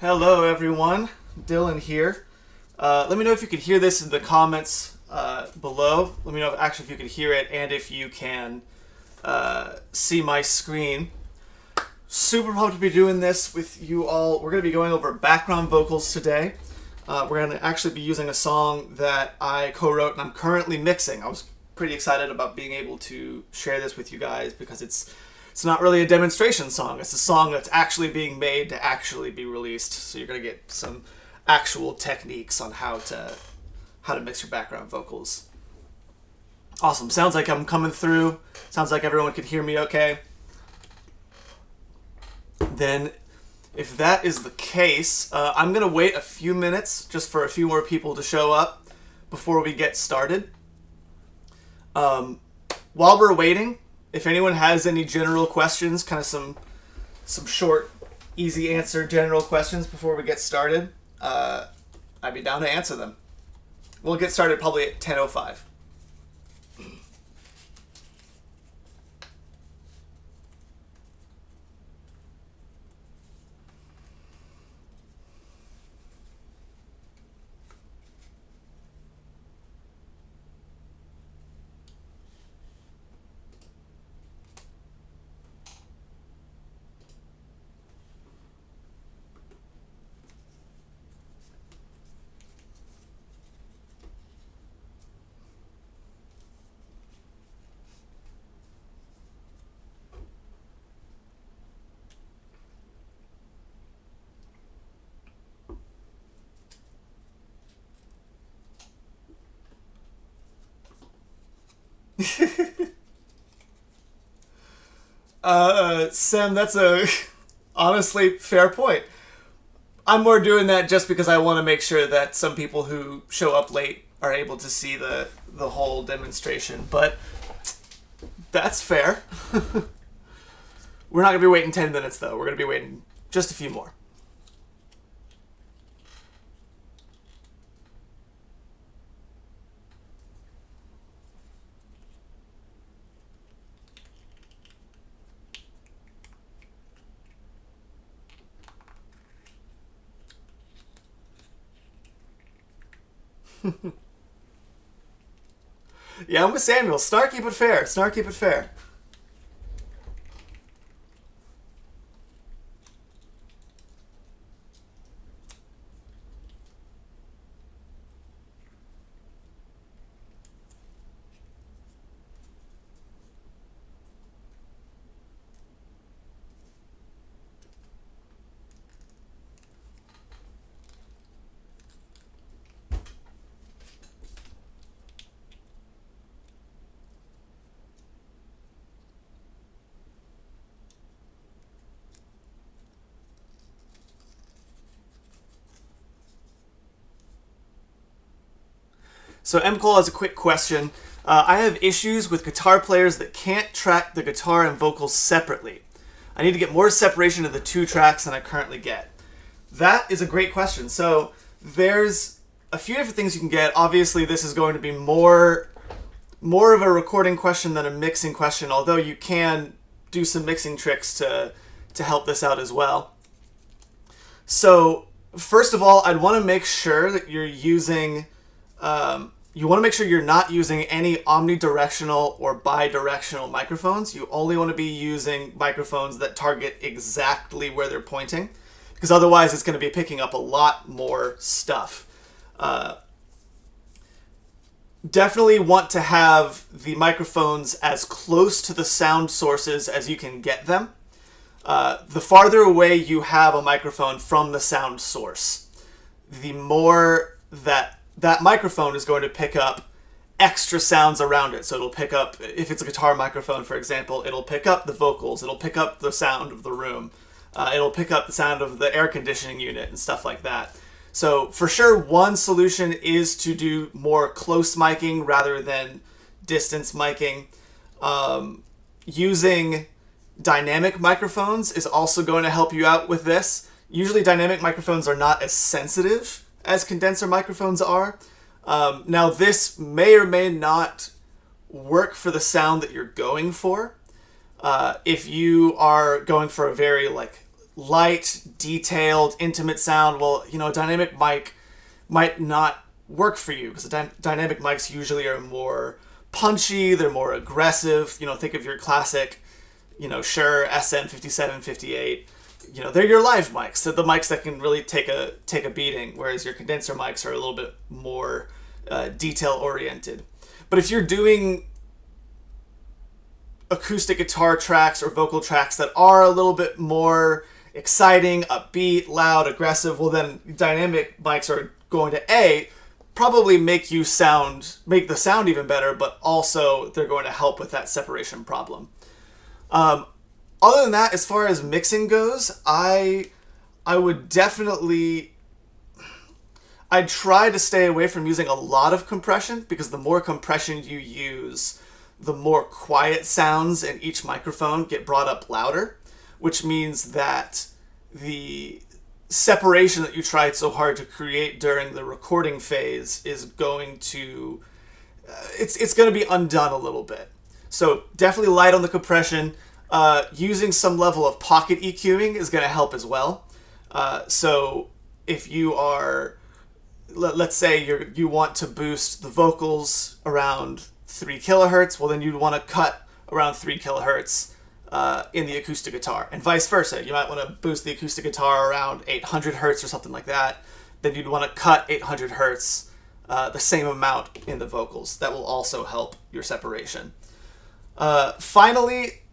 Hello, everyone. Dylan here. Let me know if you could hear this in the comments below. Let me know if you could hear it and if you can see my screen. Super pumped to be doing this with you all. We're going to be going over background vocals today. We're going to actually be using a song that I co-wrote and I'm currently mixing. I was pretty excited about being able to share this with you guys because it's not really a demonstration song. It's a song that's actually being made to actually be released. So you're going to get some actual techniques on how to mix your background vocals. Awesome. Sounds like I'm coming through. Sounds like everyone can hear me okay. Then if that is the case, I'm going to wait a few minutes just for a few more people to show up before we get started. While we're waiting, if anyone has any general questions, kind of some short, easy answer general questions before we get started, I'd be down to answer them. We'll get started probably at 10:05. Sam, that's a honestly fair point. I'm more doing that just because I want to make sure that some people who show up late are able to see the whole demonstration, but that's fair. We're not going to be waiting 10 minutes, though. We're going to be waiting just a few more. Yeah, I'm with Samuel. Snark, keep it fair. Snark, keep it fair. So M. Cole has a quick question. I have issues with guitar players that can't track the guitar and vocals separately. I need to get more separation of the two tracks than I currently get. That is a great question. So there's a few different things you can get. Obviously, this is going to be more of a recording question than a mixing question, although you can do some mixing tricks to help this out as well. So first of all, I'd want to make sure that you're using... you want to make sure you're not using any omnidirectional or bidirectional microphones. You only want to be using microphones that target exactly where they're pointing, because otherwise it's going to be picking up a lot more stuff. Definitely want to have the microphones as close to the sound sources as you can get them. The farther away you have a microphone from the sound source, the more that microphone is going to pick up extra sounds around it. So it'll pick up, if it's a guitar microphone, for example, it'll pick up the vocals, it'll pick up the sound of the room, it'll pick up the sound of the air conditioning unit and stuff like that. So for sure, one solution is to do more close miking rather than distance miking. Using dynamic microphones is also going to help you out with this. Usually dynamic microphones are not as sensitive as condenser microphones are. Now this may or may not work for the sound that you're going for. If you are going for a very light, detailed, intimate sound, well, you know, a dynamic mic might not work for you because dynamic mics usually are more punchy, they're more aggressive. You know, think of your classic, you know, Shure SM57, 58. You know, they're your live mics. So the mics that can really take a beating, whereas your condenser mics are a little bit more detail oriented. But if you're doing acoustic guitar tracks or vocal tracks that are a little bit more exciting, upbeat, loud, aggressive, well then dynamic mics are going to probably make the sound even better, but also they're going to help with that separation problem. Other than that, as far as mixing goes, I would definitely, I'd try to stay away from using a lot of compression, because the more compression you use, the more quiet sounds in each microphone get brought up louder, which means that the separation that you tried so hard to create during the recording phase is going to, it's going to be undone a little bit. So definitely light on the compression. Using some level of pocket EQing is going to help as well. So if you are, let's say you want to boost the vocals around 3 kilohertz, well then you'd want to cut around 3 kilohertz in the acoustic guitar, and vice versa. You might want to boost the acoustic guitar around 800 hertz or something like that. Then you'd want to cut 800 hertz, the same amount in the vocals. That will also help your separation. Finally,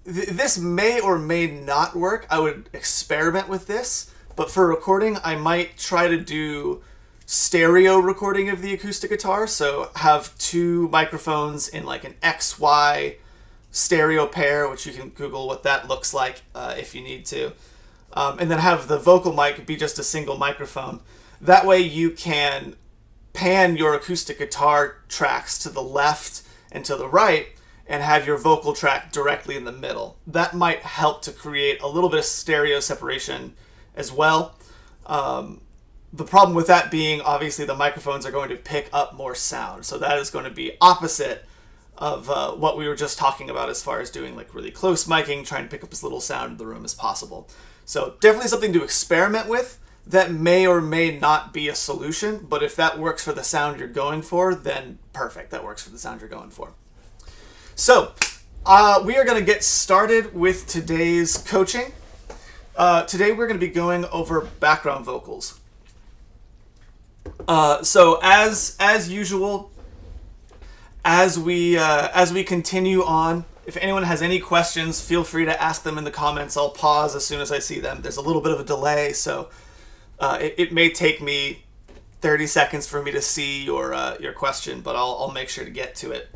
this may or may not work. I would experiment with this, but for recording, I might try to do stereo recording of the acoustic guitar. So have 2 microphones in like an XY stereo pair, which you can Google what that looks like if you need to. And then have the vocal mic be just a single microphone. That way you can pan your acoustic guitar tracks to the left and to the right and have your vocal track directly in the middle. That might help to create a little bit of stereo separation as well. The problem with that being, obviously, the microphones are going to pick up more sound. So that is going to be opposite of what we were just talking about as far as doing like really close miking, trying to pick up as little sound in the room as possible. So definitely something to experiment with. That may or may not be a solution, but if that works for the sound you're going for, then perfect. That works for the sound you're going for. So we are going to get started with today's coaching. Today we're going to be going over background vocals. So as usual, as we continue on, if anyone has any questions, feel free to ask them in the comments. I'll pause as soon as I see them. There's a little bit of a delay, so it may take me 30 seconds for me to see your question, but I'll make sure to get to it.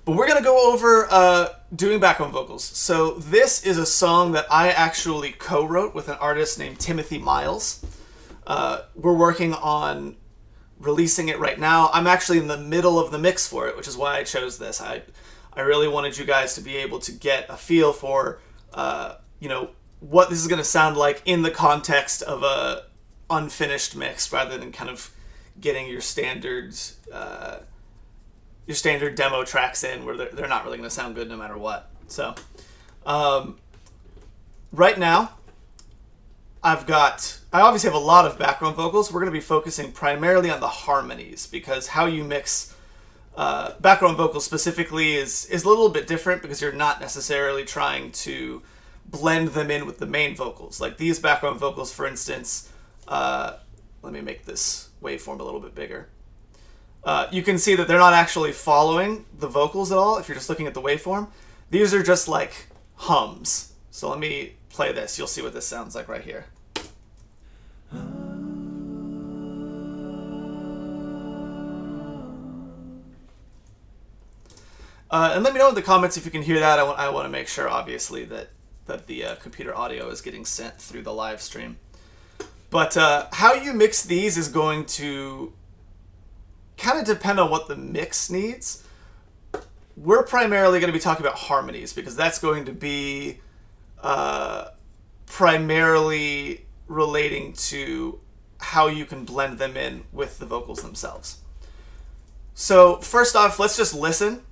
But we're going to go over doing background vocals. So this is a song that I actually co-wrote with an artist named Timothy Miles. We're working on releasing it right now. I'm actually in the middle of the mix for it, which is why I chose this. I really wanted you guys to be able to get a feel for, what this is going to sound like in the context of a unfinished mix, rather than kind of getting your standard demo tracks in where they're not really going to sound good no matter what. So right now, I obviously have a lot of background vocals. We're going to be focusing primarily on the harmonies, because how you mix background vocals specifically is a little bit different, because you're not necessarily trying to blend them in with the main vocals. Like these background vocals, for instance, let me make this waveform a little bit bigger. You can see that they're not actually following the vocals at all if you're just looking at the waveform. These are just like hums. So let me play this. You'll see what this sounds like right here. And let me know in the comments if you can hear that. I want to make sure, obviously, that the computer audio is getting sent through the live stream. But how you mix these is going to kind of depend on what the mix needs. We're primarily going to be talking about harmonies, because that's going to be primarily relating to how you can blend them in with the vocals themselves. So first off, let's just listen.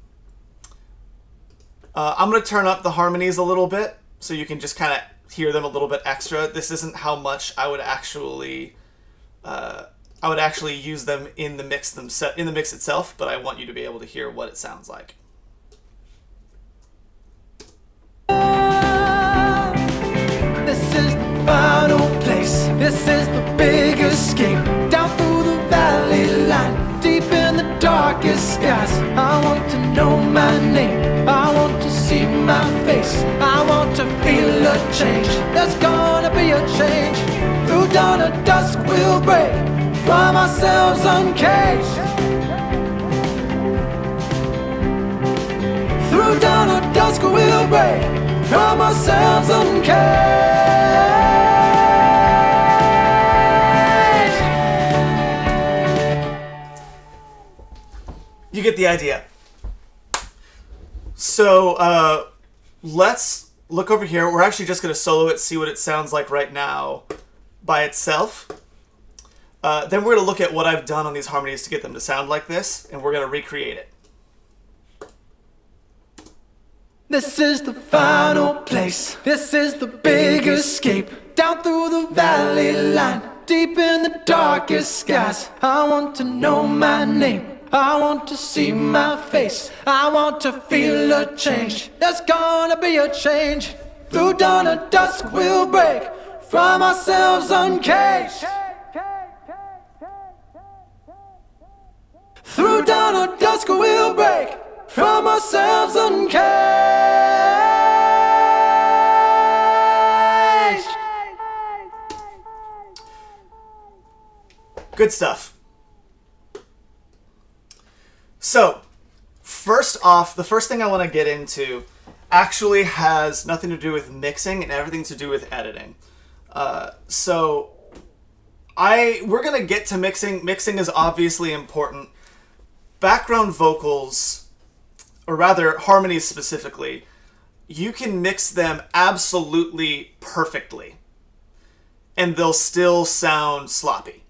I'm going to turn up the harmonies a little bit so you can just kind of hear them a little bit extra. This isn't how much I would actually use them in the mix itself, but I want you to be able to hear what it sounds like. This is the final place. This is the big escape. Down through the valley line, deep in the darkest skies. I want to know my name. I want to see my face. I want to feel a change. There's gonna be a change. Through dawn and dusk we'll break from ourselves uncaged. Through dawn or dusk we'll break from ourselves uncaged. You get the idea. So let's look over here. We're actually just going to solo it, see what it sounds like right now by itself. Then we're going to look at what I've done on these harmonies to get them to sound like this, and we're going to recreate it. This is the final place. This is the big escape. Down through the valley line, deep in the darkest skies. I want to know my name. I want to see my face. I want to feel a change. There's gonna be a change. Through dawn and dusk we'll break from ourselves uncaged. Through dawn or dusk we'll break from ourselves uncaged. Good stuff. So, first off, the first thing I want to get into actually has nothing to do with mixing and everything to do with editing. We're going to get to mixing. Mixing is obviously important. Background vocals, or rather harmonies specifically, you can mix them absolutely perfectly and they'll still sound sloppy.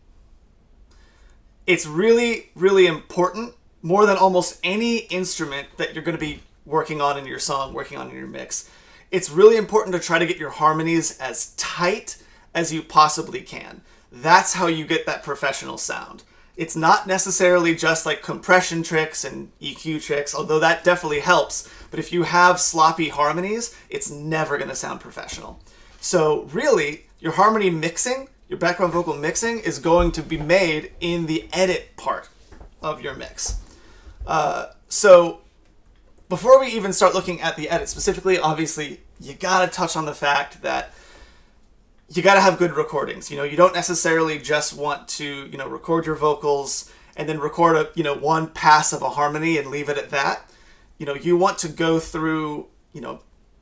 It's really, really important, more than almost any instrument that you're going to be working on in your song, working on in your mix. It's really important to try to get your harmonies as tight as you possibly can. That's how you get that professional sound. It's not necessarily just like compression tricks and EQ tricks, although that definitely helps. But if you have sloppy harmonies, it's never going to sound professional. So really, your harmony mixing, your background vocal mixing, is going to be made in the edit part of your mix. So before we even start looking at the edit specifically, obviously, you got to touch on the fact that you got to have good recordings. You know, you don't necessarily just want to, record your vocals and then record one pass of a harmony and leave it at that. You want to go through,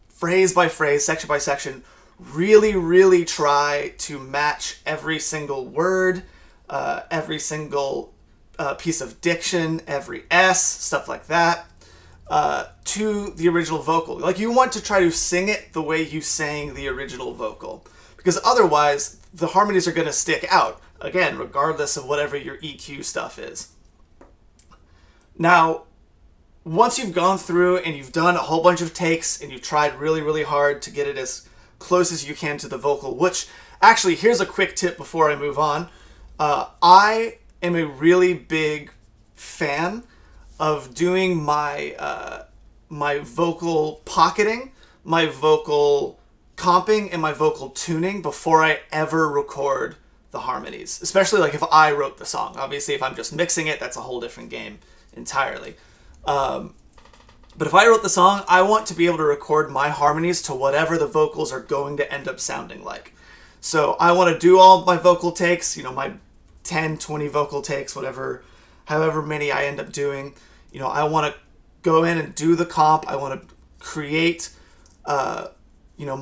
phrase by phrase, section by section, really, really try to match every single word, every single piece of diction, every S, stuff like that, to the original vocal. Like, you want to try to sing it the way you sang the original vocal. Because otherwise, the harmonies are going to stick out, again, regardless of whatever your EQ stuff is. Now, once you've gone through and you've done a whole bunch of takes and you've tried really, really hard to get it as close as you can to the vocal, which, actually, here's a quick tip before I move on. I am a really big fan of doing my my vocal pocketing, my vocal comping, and my vocal tuning before I ever record the harmonies, especially like if I wrote the song. Obviously, if I'm just mixing it, that's a whole different game entirely. But if I wrote the song, I want to be able to record my harmonies to whatever the vocals are going to end up sounding like. So I want to do all my vocal takes, my 10, 20 vocal takes, however many I end up doing. I want to go in and do the comp. I want to create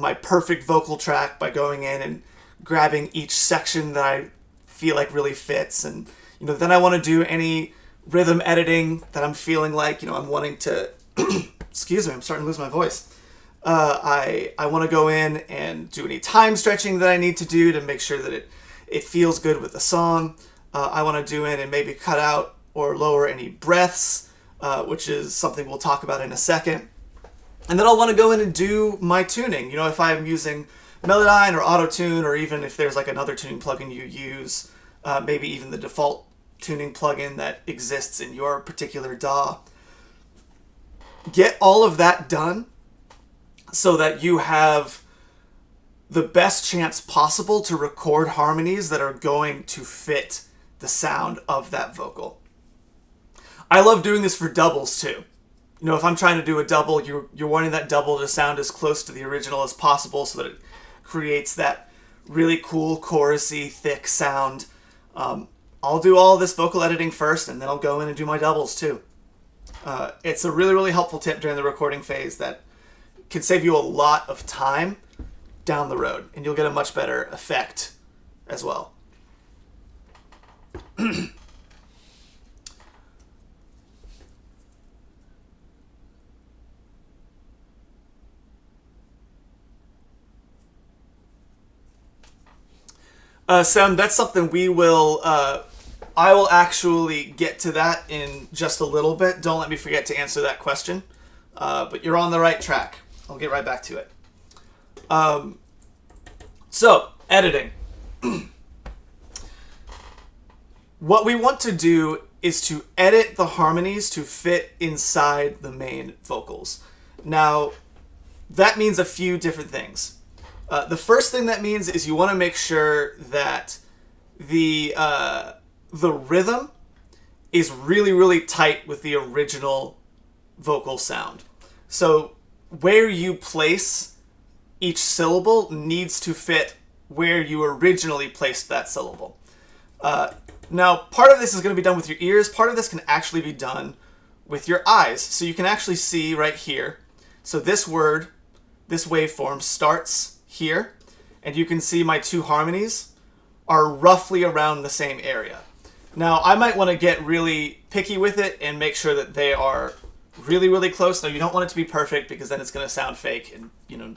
my perfect vocal track by going in and grabbing each section that I feel like really fits. And, then I want to do any rhythm editing that I'm feeling like, I'm wanting to, excuse me, I'm starting to lose my voice. I want to go in and do any time stretching that I need to do to make sure that it feels good with the song. I want to do in and maybe cut out or lower any breaths, which is something we'll talk about in a second. And then I'll want to go in and do my tuning. If I'm using Melodyne or Auto-Tune, or even if there's like another tuning plugin you use, maybe even the default tuning plugin that exists in your particular DAW. Get all of that done so that you have the best chance possible to record harmonies that are going to fit the sound of that vocal. I love doing this for doubles too. You know, if I'm trying to do a double, you're wanting that double to sound as close to the original as possible so that it creates that really cool, chorusy, thick sound. I'll do all this vocal editing first, and then I'll go in and do my doubles too. It's a really, really helpful tip during the recording phase that can save you a lot of time down the road, and you'll get a much better effect as well. Sam, that's something we will... I will actually get to that in just a little bit. Don't let me forget to answer that question. But you're on the right track. I'll get right back to it. So, editing. What we want to do is to edit the harmonies to fit inside the main vocals. Now, that means a few different things. The first thing that means is you want to make sure that the rhythm is really, really tight with the original vocal sound. So where you place each syllable needs to fit where you originally placed that syllable. Now, part of this is going to be done with your ears. Part of this can actually be done with your eyes. So you can actually see right here. So this word, this waveform starts here, and you can see my two harmonies are roughly around the same area. Now, I might want to get really picky with it and make sure that they are really, really close. Now, you don't want it to be perfect because then it's going to sound fake, and, you know,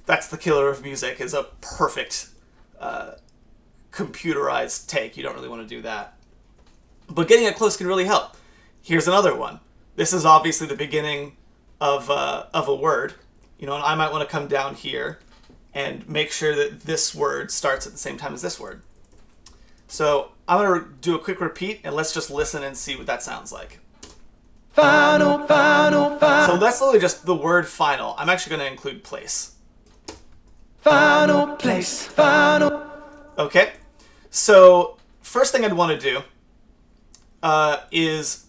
that's the killer of music, is a perfect computerized take. You don't really want to do that. But getting it close can really help. Here's another one. This is obviously the beginning of a word. You know, and I might want to come down here and make sure that this word starts at the same time as this word. So I'm going to do a quick repeat, and let's just listen and see what that sounds like. Final, final, final. So that's literally just the word final. I'm actually going to include place. Final place, final. Okay, so first thing I'd want to do is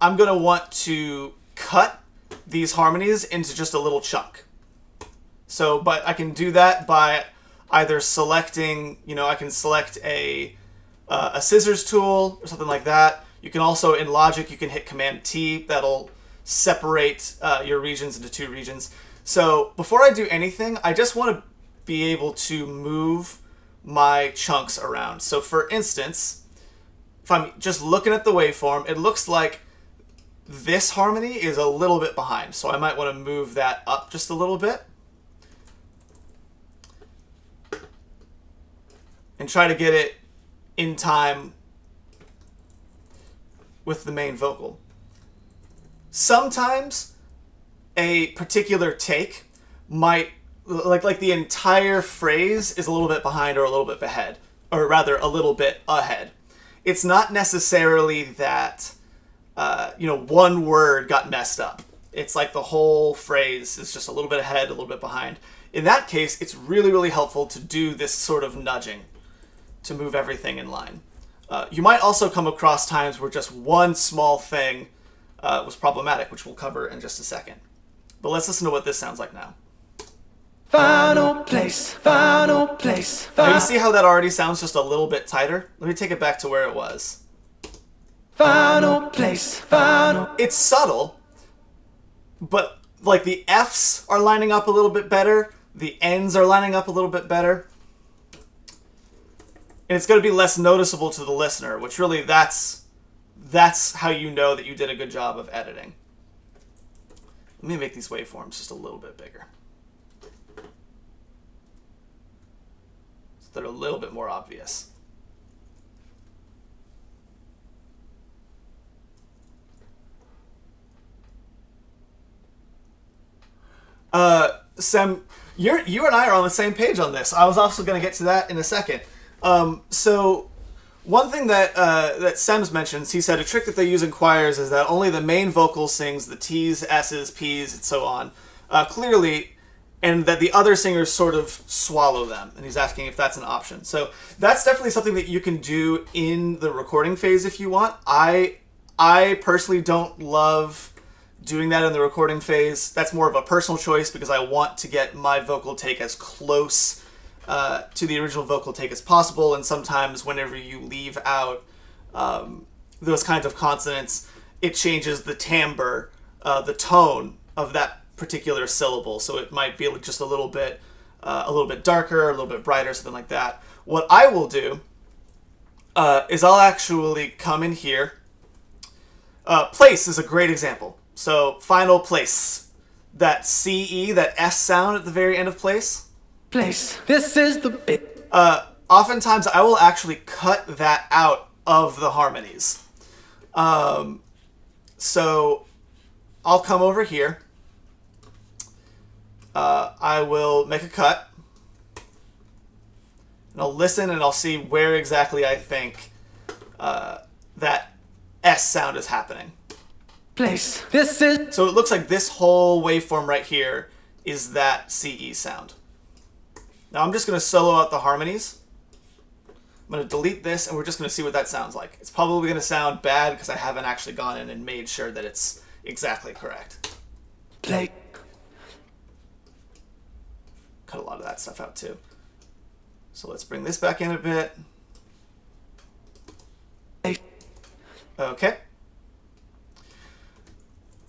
I'm going to want to cut these harmonies into just a little chunk. So, but I can do that by either selecting, you know, I can select a scissors tool or something like that. You can also, in Logic, you can hit Command T. That'll separate your regions into two regions. So before I do anything, I just want to be able to move my chunks around. So for instance, if I'm just looking at the waveform, it looks like this harmony is a little bit behind. So I might want to move that up just a little bit and try to get it in time with the main vocal. Sometimes a particular take might, like the entire phrase is a little bit behind or a little bit ahead, or rather a little bit ahead. It's not necessarily that, you know, one word got messed up. It's like the whole phrase is just a little bit ahead, a little bit behind. In that case, it's really, really helpful to do this sort of nudging to move everything in line. You might also come across times where just one small thing was problematic, which we'll cover in just a second. But let's listen to what this sounds like now. Final place, final place, Now final. you see how that already sounds just a little bit tighter? Let me take it back to where it was. Final place, final. It's subtle, but like the F's are lining up a little bit better, the N's are lining up a little bit better. And it's going to be less noticeable to the listener, which really that's how you know that you did a good job of editing. Let me make these waveforms just a little bit bigger, so they're a little bit more obvious. Sem, you and I are on the same page on this. I was also going to get to that in a second. So one thing that that Sems mentions, he said a trick that they use in choirs is that only the main vocal sings the T's, S's, P's, and so on, clearly, and that the other singers sort of swallow them. And he's asking if that's an option. So that's definitely something that you can do in the recording phase if you want. I personally don't love doing that in the recording phase. That's more of a personal choice because I want to get my vocal take as close to the original vocal take as possible, and sometimes whenever you leave out those kinds of consonants, it changes the timbre, the tone of that particular syllable, so it might be just a little bit darker, a little bit brighter, something like that. What I will do is I'll actually come in here. Place is a great example. So final place, that CE, that S sound at the very end of place. Place. This is the bit. Oftentimes I will actually cut that out of the harmonies. So I'll come over here. I will make a cut. And I'll listen and I'll see where exactly I think that S sound is happening. Place. This is... So it looks like this whole waveform right here is that CE sound. Now I'm just going to solo out the harmonies. I'm going to delete this and we're just going to see what that sounds like. It's probably going to sound bad because I haven't actually gone in and made sure that it's exactly correct. Play. Cut a lot of that stuff out too. So let's bring this back in a bit. Okay.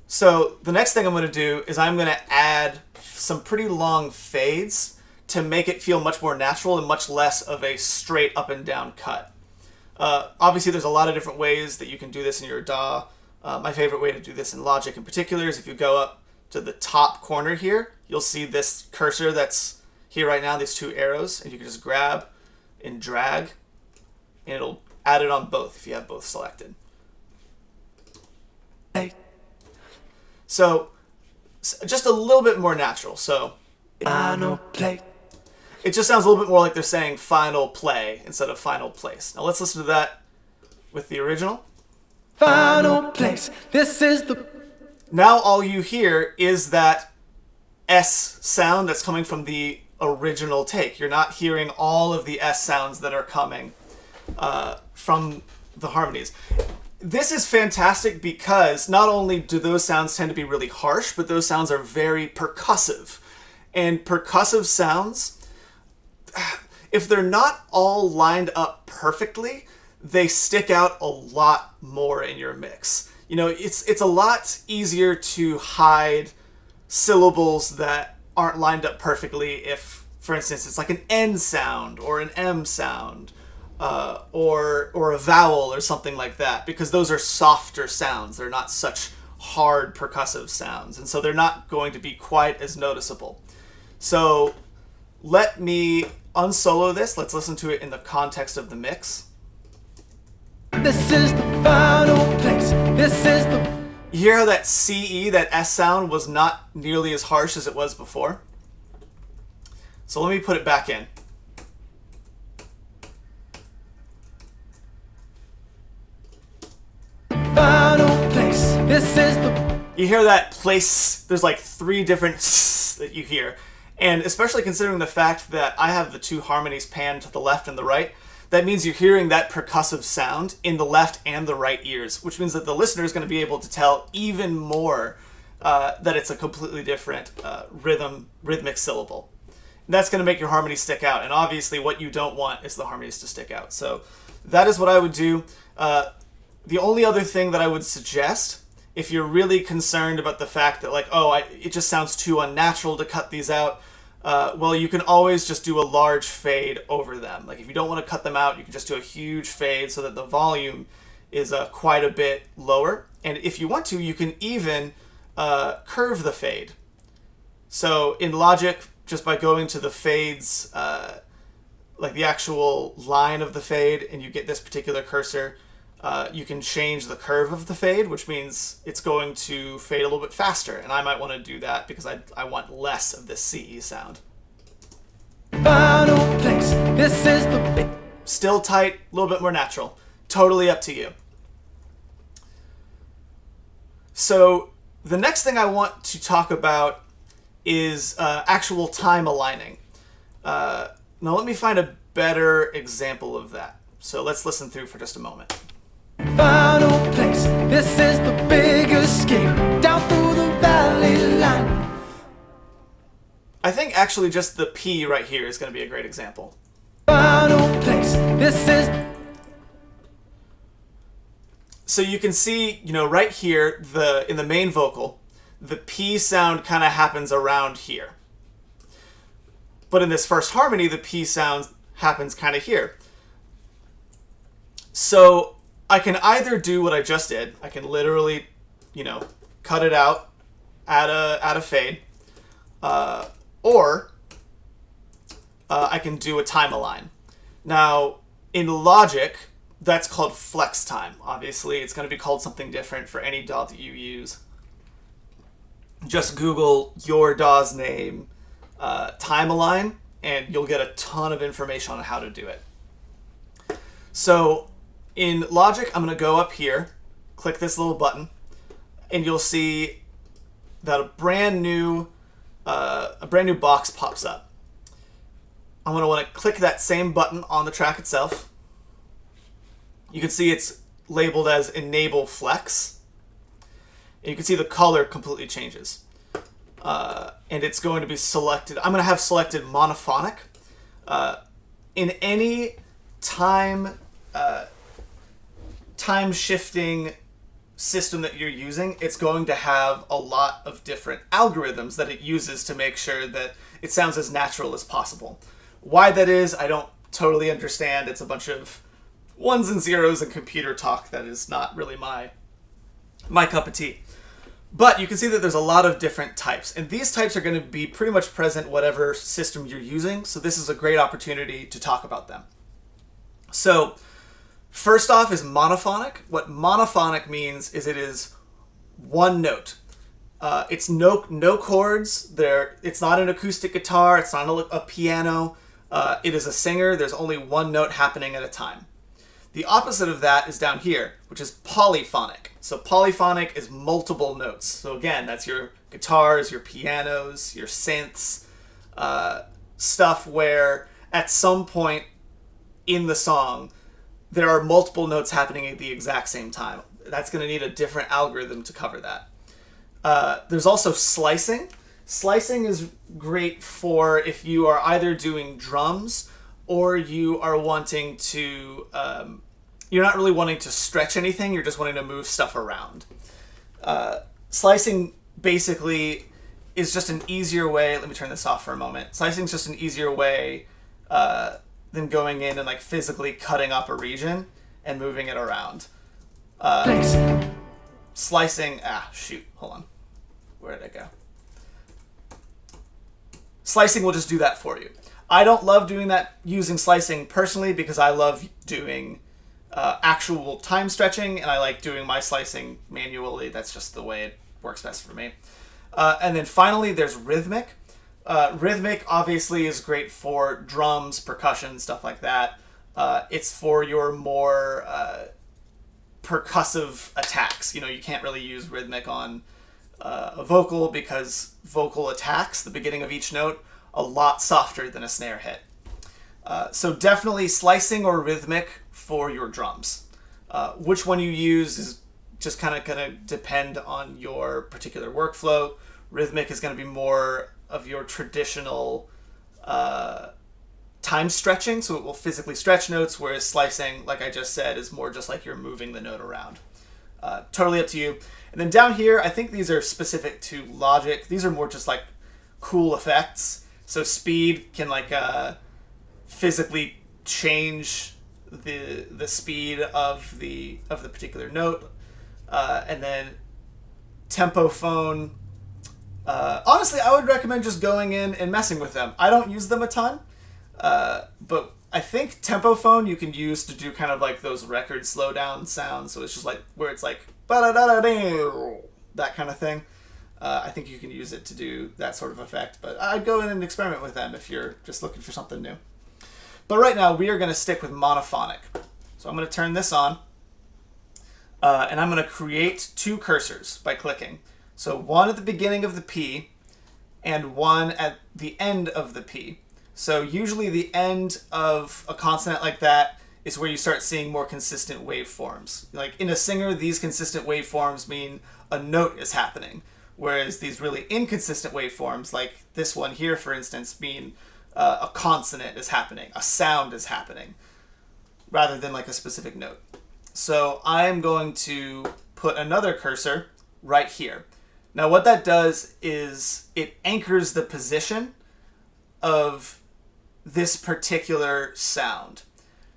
So the next thing I'm going to do is I'm going to add some pretty long fades to make it feel much more natural and much less of a straight up and down cut. Obviously there's a lot of different ways that you can do this in your DAW. My favorite way to do this in Logic in particular is if you go up to the top corner here, you'll see this cursor that's here right now, these two arrows, and you can just grab and drag and it'll add it on both if you have both selected. So just a little bit more natural. So Final play. it just sounds a little bit more like they're saying final play instead of final place. Now let's listen to that with the original. Final place. This is the... Now all you hear is that S sound that's coming from the original take. You're not hearing all of the S sounds that are coming from the harmonies. This is fantastic because not only do those sounds tend to be really harsh, but those sounds are very percussive. And percussive sounds, if they're not all lined up perfectly, they stick out a lot more in your mix. You know, it's a lot easier to hide syllables that aren't lined up perfectly if, for instance, it's like an N sound or an M sound. Or a vowel or something like that, because those are softer sounds. They're not such hard percussive sounds, and so they're not going to be quite as noticeable. So let me unsolo this. Let's listen to it in the context of the mix. This is the final place. This is the... You hear how that CE, that S sound, was not nearly as harsh as it was before? So let me put it back in. Final place. This is the... You hear that place, there's like 3 different s that you hear. And especially considering the fact that I have the 2 harmonies panned to the left and the right, that means you're hearing that percussive sound in the left and the right ears, which means that the listener is going to be able to tell even more that it's a completely different rhythmic syllable. And that's going to make your harmony stick out. And obviously what you don't want is the harmonies to stick out. So that is what I would do. The only other thing that I would suggest, if you're really concerned about the fact that like, it just sounds too unnatural to cut these out, well, you can always just do a large fade over them. Like if you don't want to cut them out, you can just do a huge fade so that the volume is quite a bit lower. And if you want to, you can even curve the fade. So in Logic, just by going to the fades, like the actual line of the fade, and you get this particular cursor, you can change the curve of the fade, which means it's going to fade a little bit faster. And I might want to do that because I want less of this CE sound. Final place. This is the Still tight, a little bit more natural. Totally up to you. So the next thing I want to talk about is actual time aligning. Now let me find a better example of that. So let's listen through for just a moment. final place. This is the big escape. Down through the valley line. I think actually just the P right here is going to be a great example. Final place. This is. So you can see, right here, in the main vocal, the P sound kind of happens around here. But in this first harmony, the P sound happens kind of here. So I can either do what I just did. I can literally, cut it out, add a fade, or I can do a time align. Now, in Logic, that's called flex time. Obviously, it's going to be called something different for any DAW that you use. Just Google your DAW's name, time align, and you'll get a ton of information on how to do it. So in Logic, I'm going to go up here, click this little button, and you'll see that a brand new box pops up. I'm going to want to click that same button on the track itself. You can see it's labeled as Enable Flex. And you can see the color completely changes. And it's going to be selected. I'm going to have selected monophonic. In any time shifting system that you're using, it's going to have a lot of different algorithms that it uses to make sure that it sounds as natural as possible. Why that is, I don't totally understand. It's a bunch of ones and zeros and computer talk that is not really my cup of tea. But you can see that there's a lot of different types, and these types are going to be pretty much present whatever system you're using, so this is a great opportunity to talk about them. So first off is monophonic. What monophonic means is it is one note. It's no chords. It's not an acoustic guitar. It's not a piano. It is a singer. There's only one note happening at a time. The opposite of that is down here, which is polyphonic. So polyphonic is multiple notes. So again, that's your guitars, your pianos, your synths, stuff where at some point in the song, there are multiple notes happening at the exact same time. That's going to need a different algorithm to cover that. There's also slicing. Slicing is great for if you are either doing drums or you are wanting to, you're not really wanting to stretch anything, you're just wanting to move stuff around. Slicing basically is just an easier way, let me turn this off for a moment. Slicing is just an easier way than going in and physically cutting up a region and moving it around. Slicing, hold on. Where did I go? Slicing will just do that for you. I don't love doing that using slicing personally because I love doing actual time stretching, and I like doing my slicing manually. That's just the way it works best for me. And then finally, there's rhythmic. Rhythmic obviously is great for drums, percussion, stuff like that. It's for your more percussive attacks. You can't really use rhythmic on a vocal because vocal attacks the beginning of each note a lot softer than a snare hit. So definitely slicing or rhythmic for your drums. Which one you use is just kind of going to depend on your particular workflow. Rhythmic is going to be more of your traditional time stretching, so it will physically stretch notes, whereas slicing, like I just said, is more just like you're moving the note around. Totally up to you. And then down here, I think these are specific to Logic. These are more just cool effects. So speed can physically change the speed of the particular note, and then tempo phone. Honestly, I would recommend just going in and messing with them. I don't use them a ton, but I think Tempophone you can use to do kind of like those record slowdown sounds. So it's just like where it's like ba-da-da-da-da, that kind of thing. I think you can use it to do that sort of effect. But I'd go in and experiment with them if you're just looking for something new. But right now we are going to stick with monophonic. So I'm going to turn this on. And I'm going to create two cursors by clicking. So one at the beginning of the P and one at the end of the P. So usually the end of a consonant like that is where you start seeing more consistent waveforms. Like in a singer, these consistent waveforms mean a note is happening, whereas these really inconsistent waveforms, like this one here, for instance, mean a consonant is happening, a sound is happening, rather than like a specific note. So I'm going to put another cursor right here. Now what that does is it anchors the position of this particular sound.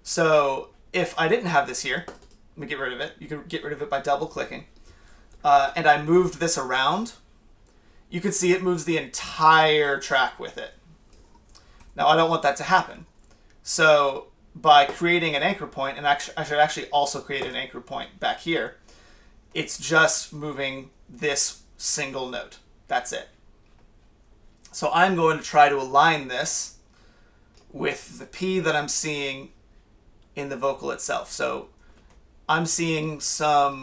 So if I didn't have this here, let me get rid of it. You can get rid of it by double clicking. And I moved this around, you can see it moves the entire track with it. Now I don't want that to happen. So by creating an anchor point, and I should actually also create an anchor point back here, it's just moving this single note. That's it. So I'm going to try to align this with the P that I'm seeing in the vocal itself. So I'm seeing some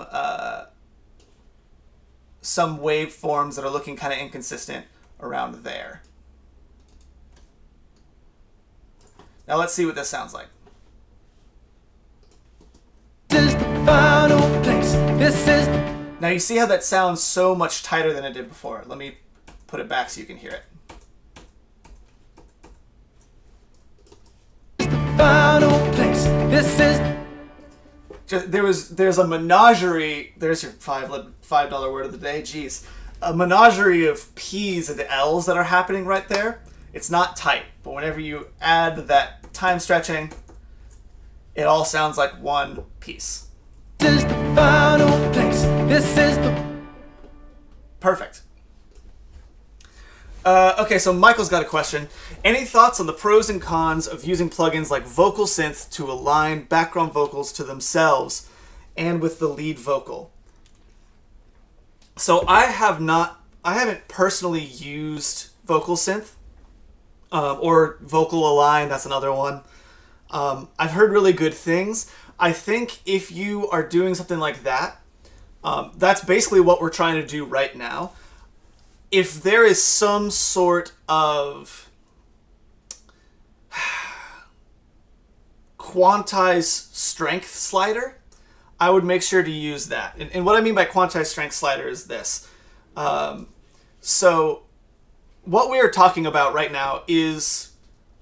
waveforms that are looking kind of inconsistent around there. Now let's see what this sounds like. This is the final place. This is the Now you see how that sounds so much tighter than it did before. Let me put it back so you can hear it. final place. This is There's a menagerie. There's your $5 word of the day. Jeez, a menagerie of P's and L's that are happening right there. It's not tight, but whenever you add that time stretching, it all sounds like one piece. This is the final place. This is the Perfect. Okay, so Michael's got a question. Any thoughts on the pros and cons of using plugins like Vocal Synth to align background vocals to themselves and with the lead vocal? So I haven't personally used Vocal Synth or Vocal Align. That's another one. I've heard really good things. I think if you are doing something like that, that's basically what we're trying to do right now. If there is some sort of quantized strength slider, I would make sure to use that. And what I mean by quantized strength slider is this. So what we are talking about right now is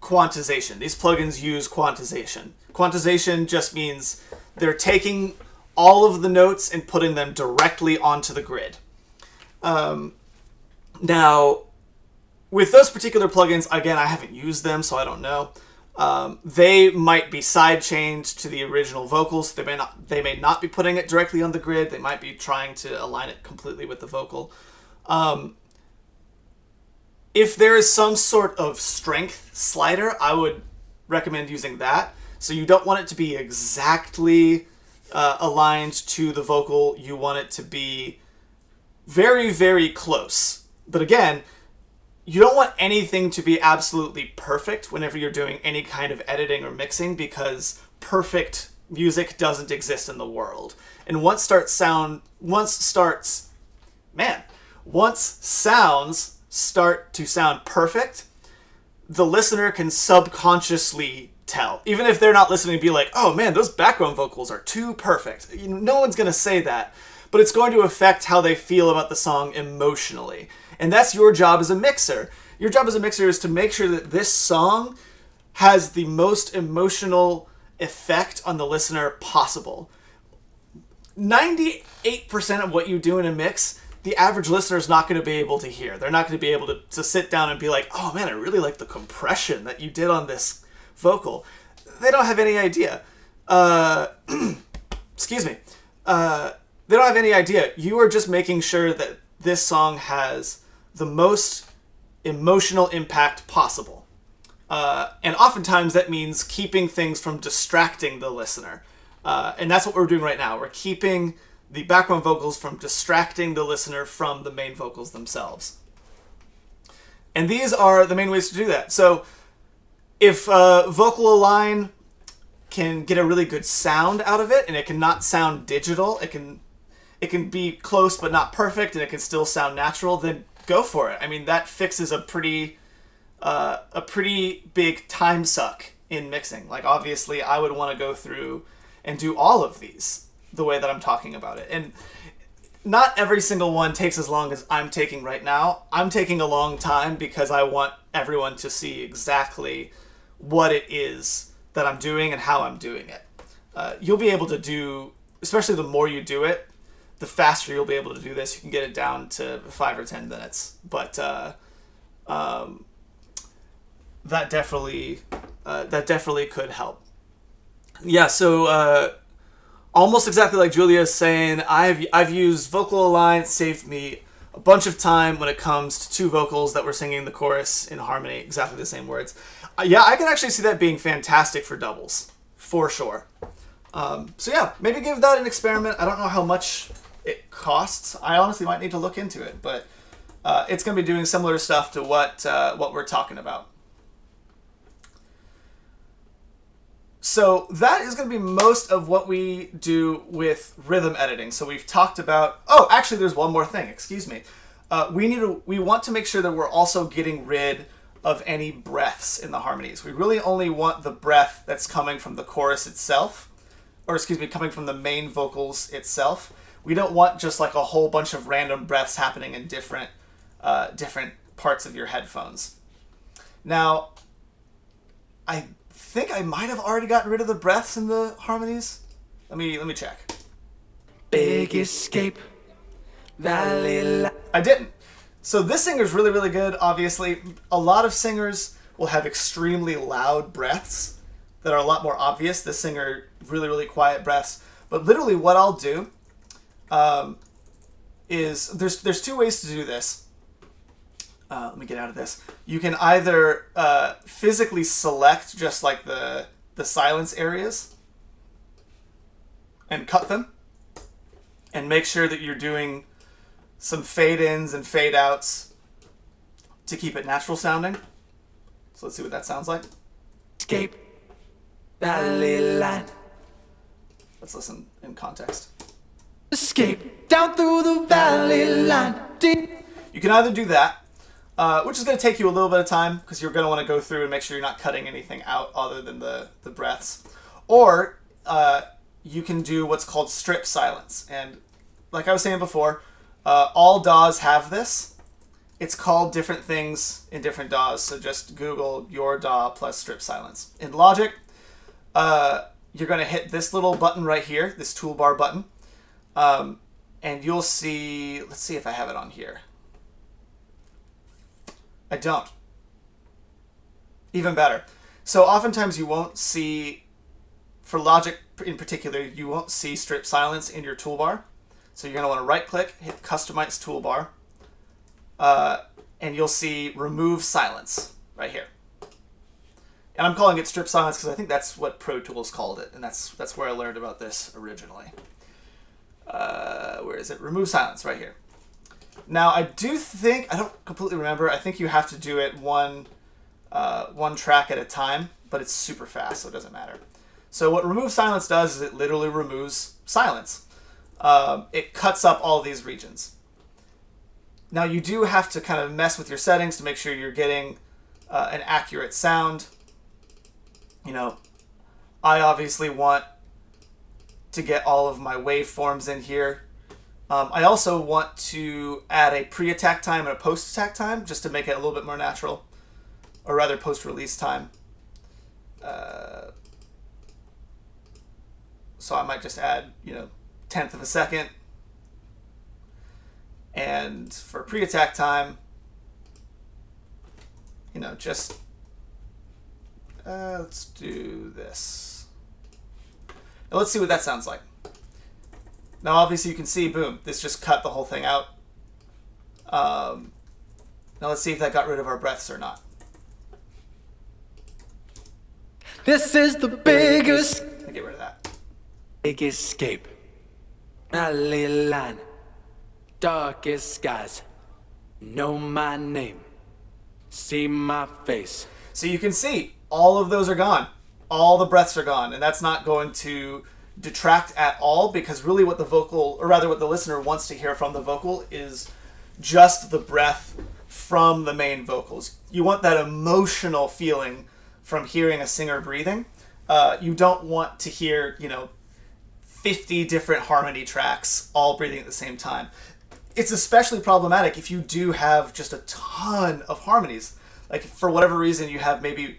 quantization. These plugins use quantization. Quantization just means they're taking all of the notes and putting them directly onto the grid. Now, with those particular plugins, again, I haven't used them, so I don't know. They might be sidechained to the original vocals. They may not be putting it directly on the grid. They might be trying to align it completely with the vocal. If there is some sort of strength slider, I would recommend using that. So you don't want it to be exactly aligned to the vocal. You want it to be very, very close. But again, you don't want anything to be absolutely perfect whenever you're doing any kind of editing or mixing, because perfect music doesn't exist in the world. And once sounds start to sound perfect, the listener can subconsciously tell. Even if they're not listening, be like, oh man, those background vocals are too perfect. No one's going to say that, but it's going to affect how they feel about the song emotionally. And that's your job as a mixer. Your job as a mixer is to make sure that this song has the most emotional effect on the listener possible. 98% of what you do in a mix, the average listener is not going to be able to hear. They're not going to be able to sit down and be like, oh man, I really like the compression that you did on this vocal. They don't have any idea. Excuse me. They don't have any idea. You are just making sure that this song has the most emotional impact possible. And oftentimes that means keeping things from distracting the listener. And that's what we're doing right now. We're keeping the background vocals from distracting the listener from the main vocals themselves. And these are the main ways to do that. So if Vocal Align can get a really good sound out of it, and it can not sound digital, it can be close but not perfect, and it can still sound natural, then go for it. I mean, that fixes a pretty big time suck in mixing. Like, obviously, I would want to go through and do all of these the way that I'm talking about it. And not every single one takes as long as I'm taking right now. I'm taking a long time because I want everyone to see exactly what it is that I'm doing and how I'm doing it. You'll be able to do, especially the more you do it, the faster you'll be able to do this. You can get it down to 5 or 10 minutes. But that definitely could help. Yeah, so almost exactly like Julia is saying, I've used Vocal Align. It saved me a bunch of time when it comes to two vocals that were singing the chorus in harmony, exactly the same words. Yeah, I can actually see that being fantastic for doubles, for sure. So yeah, maybe give that an experiment. I don't know how much it costs. I honestly might need to look into it, but it's going to be doing similar stuff to what we're talking about. So that is going to be most of what we do with rhythm editing. So we've talked about... Oh, actually, there's one more thing. Excuse me. We want to make sure that we're also getting rid of any breaths in the harmonies. We really only want the breath that's coming from the chorus itself, or excuse me, coming from the main vocals itself. We don't want just like a whole bunch of random breaths happening in different parts of your headphones. Now, I think I might have already gotten rid of the breaths in the harmonies. Let me check. Big escape, valley. I didn't. So this singer's really, really good, obviously. A lot of singers will have extremely loud breaths that are a lot more obvious. This singer, really, really quiet breaths. But literally what I'll do is, there's two ways to do this. Let me get out of this. You can either physically select just like the silence areas and cut them and make sure that you're doing some fade-ins and fade-outs to keep it natural sounding. So let's see what that sounds like. Escape, valley line. Let's listen in context. Escape, down through the valley line. Deep. You can either do that, which is going to take you a little bit of time because you're going to want to go through and make sure you're not cutting anything out other than the breaths. Or you can do what's called strip silence. And like I was saying before, all DAWs have this. It's called different things in different DAWs, so just Google your DAW plus strip silence. In Logic, you're going to hit this little button right here, this toolbar button, and you'll see, let's see if I have it on here. I don't. Even better. So oftentimes you won't see, for Logic in particular, you won't see strip silence in your toolbar. So you're going to want to right-click, hit Customize Toolbar, and you'll see Remove Silence right here. And I'm calling it Strip Silence because I think that's what Pro Tools called it, and that's where I learned about this originally. Where is it? Remove Silence right here. Now, I do think, I don't completely remember, I think you have to do it one track at a time, but it's super fast, so it doesn't matter. So what Remove Silence does is it literally removes silence. It cuts up all these regions. Now you do have to kind of mess with your settings to make sure you're getting an accurate sound. You know, I obviously want to get all of my waveforms in here. I also want to add a pre-attack time and a post-attack time just to make it a little bit more natural, or rather post-release time. So I might just add, 1/10 of a second. And for pre-attack time, just let's do this. Now let's see what that sounds like. Now obviously you can see, boom, this just cut the whole thing out. Now let's see if that got rid of our breaths or not. This is the biggest Get rid of that. big escape. Alley line, darkest skies. Know my name, see my face. So you can see all of those are gone. All the breaths are gone, and that's not going to detract at all, because really what the vocal, or rather what the listener wants to hear from the vocal, is just the breath from the main vocals. You want that emotional feeling from hearing a singer breathing. You don't want to hear, 50 different harmony tracks all breathing at the same time. It's especially problematic if you do have just a ton of harmonies. Like, for whatever reason, you have maybe,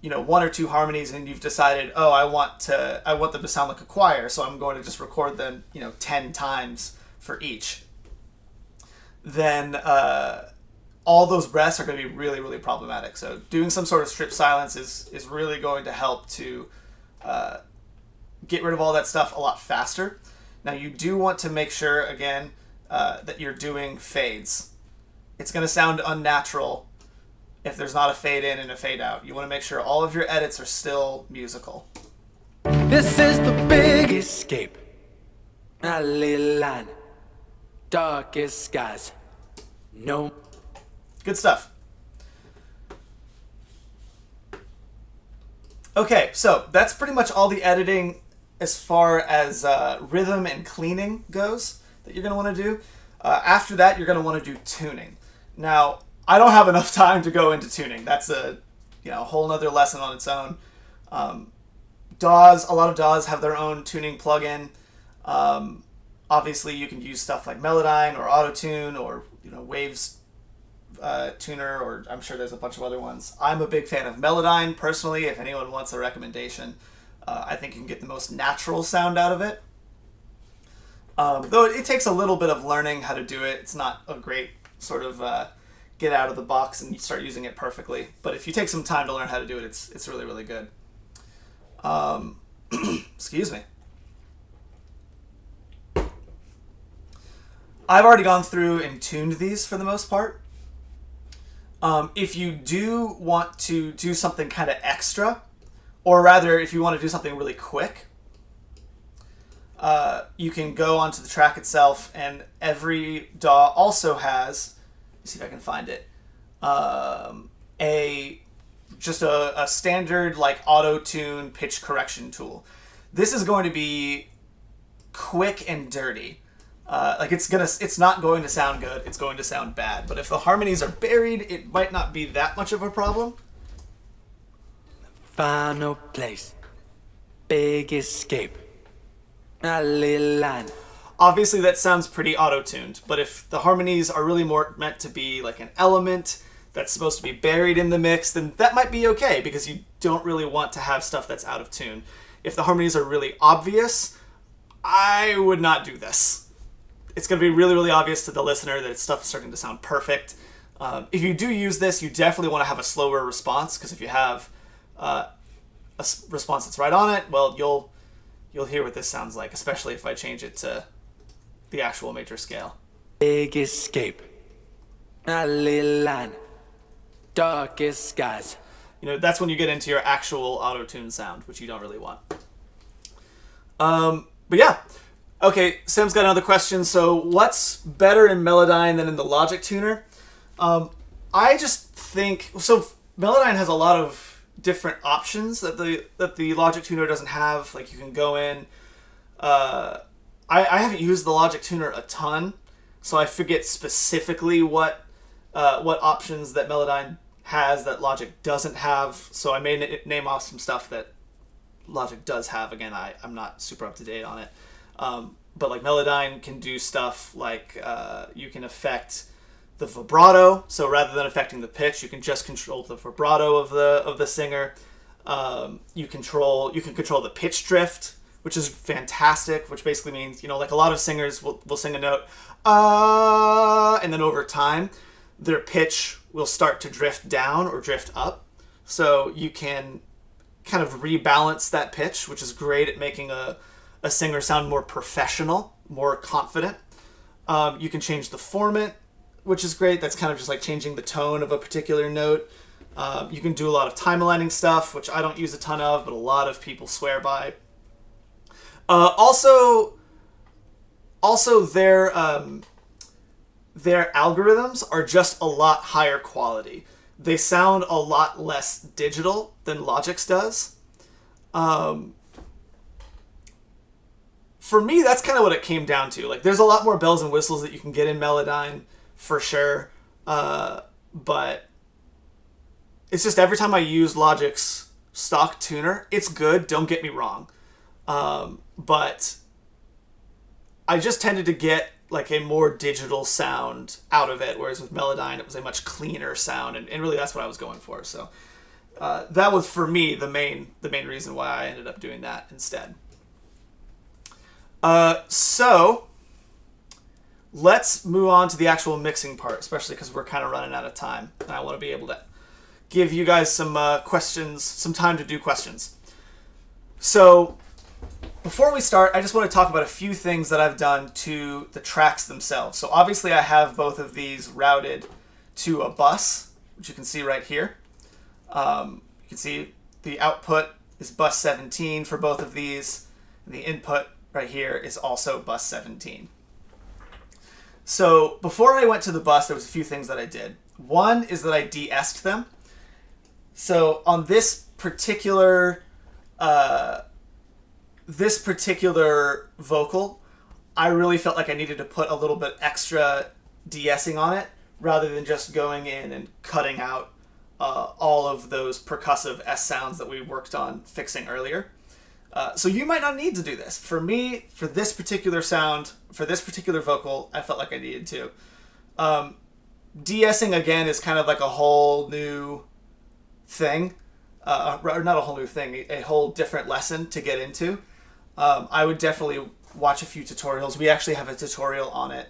one or two harmonies, and you've decided, oh, I want them to sound like a choir, so I'm going to just record them, 10 times for each. Then all those breaths are going to be really, really problematic. So doing some sort of strip silence is really going to help to get rid of all that stuff a lot faster. Now, you do want to make sure, again, that you're doing fades. It's going to sound unnatural if there's not a fade in and a fade out. You want to make sure all of your edits are still musical. This is the big escape. Alley line, darkest skies. No. Good stuff. Okay, so that's pretty much all the editing as far as rhythm and cleaning goes that you're going to want to do. After that, you're going to want to do tuning. Now, I don't have enough time to go into tuning. That's a whole nother lesson on its own. DAWs, a lot of DAWs have their own tuning plugin. Obviously, you can use stuff like Melodyne or Auto-Tune or Waves Tuner, or I'm sure there's a bunch of other ones. I'm a big fan of Melodyne, personally. If anyone wants a recommendation, I think you can get the most natural sound out of it. Though it takes a little bit of learning how to do it. It's not a great sort of get out of the box and start using it perfectly. But if you take some time to learn how to do it, it's really, really good. Excuse me. I've already gone through and tuned these for the most part. If you do want to do something kind of extra, or rather, if you want to do something really quick, you can go onto the track itself, and every DAW also has, let's see if I can find it, a standard like auto-tune pitch correction tool. This is going to be quick and dirty. It's not going to sound good. It's going to sound bad. But if the harmonies are buried, it might not be that much of a problem. Final place, big escape. Alley line. Obviously, that sounds pretty auto-tuned, but if the harmonies are really more meant to be like an element that's supposed to be buried in the mix, then that might be okay, because you don't really want to have stuff that's out of tune. If the harmonies are really obvious, I would not do this. It's going to be really, really obvious to the listener that stuff is starting to sound perfect. If you do use this, you definitely want to have a slower response, because if you have a response that's right on it, well, you'll hear what this sounds like, especially if I change it to the actual major scale. Big escape. Alley line, darkest skies. That's when you get into your actual auto-tune sound, which you don't really want. But yeah. Okay, Sam's got another question. So what's better in Melodyne than in the Logic Tuner? I just think, so Melodyne has a lot of different options that the Logic Tuner doesn't have. Like, you can go in, I haven't used the Logic Tuner a ton, so I forget specifically what options that Melodyne has that Logic doesn't have. So I may name off some stuff that Logic does have. Again, I'm not super up to date on it. But like Melodyne can do stuff like you can affect the vibrato. So rather than affecting the pitch, you can just control the vibrato of the singer. You can control the pitch drift, which is fantastic. Which basically means, like a lot of singers will sing a note, and then over time, their pitch will start to drift down or drift up. So you can kind of rebalance that pitch, which is great at making a singer sound more professional, more confident. You can change the formant, which is great. That's kind of just like changing the tone of a particular note. You can do a lot of time aligning stuff, which I don't use a ton of, but a lot of people swear by. Also, their algorithms are just a lot higher quality. They sound a lot less digital than Logic's does. For me, that's kind of what it came down to. Like, there's a lot more bells and whistles that you can get in Melodyne, for sure. But it's just every time I use Logic's stock tuner, it's good, don't get me wrong. But I just tended to get like a more digital sound out of it, whereas with Melodyne it was a much cleaner sound, and really that's what I was going for. So that was, for me, the main reason why I ended up doing that instead. So let's move on to the actual mixing part, especially because we're kind of running out of time, and I want to be able to give you guys some questions, some time to do questions. So before we start, I just want to talk about a few things that I've done to the tracks themselves. So obviously I have both of these routed to a bus, which you can see right here. You can see the output is bus 17 for both of these, and the input right here is also bus 17. So before I went to the bus, there was a few things that I did. One is that I de-essed them. So on this particular vocal, I really felt like I needed to put a little bit extra de-essing on it, rather than just going in and cutting out all of those percussive S sounds that we worked on fixing earlier. So you might not need to do this. For me, for this particular sound, for this particular vocal, I felt like I needed to. De-essing, again, is kind of like a whole new thing. Or not a whole new thing, a whole different lesson to get into. I would definitely watch a few tutorials. We actually have a tutorial on it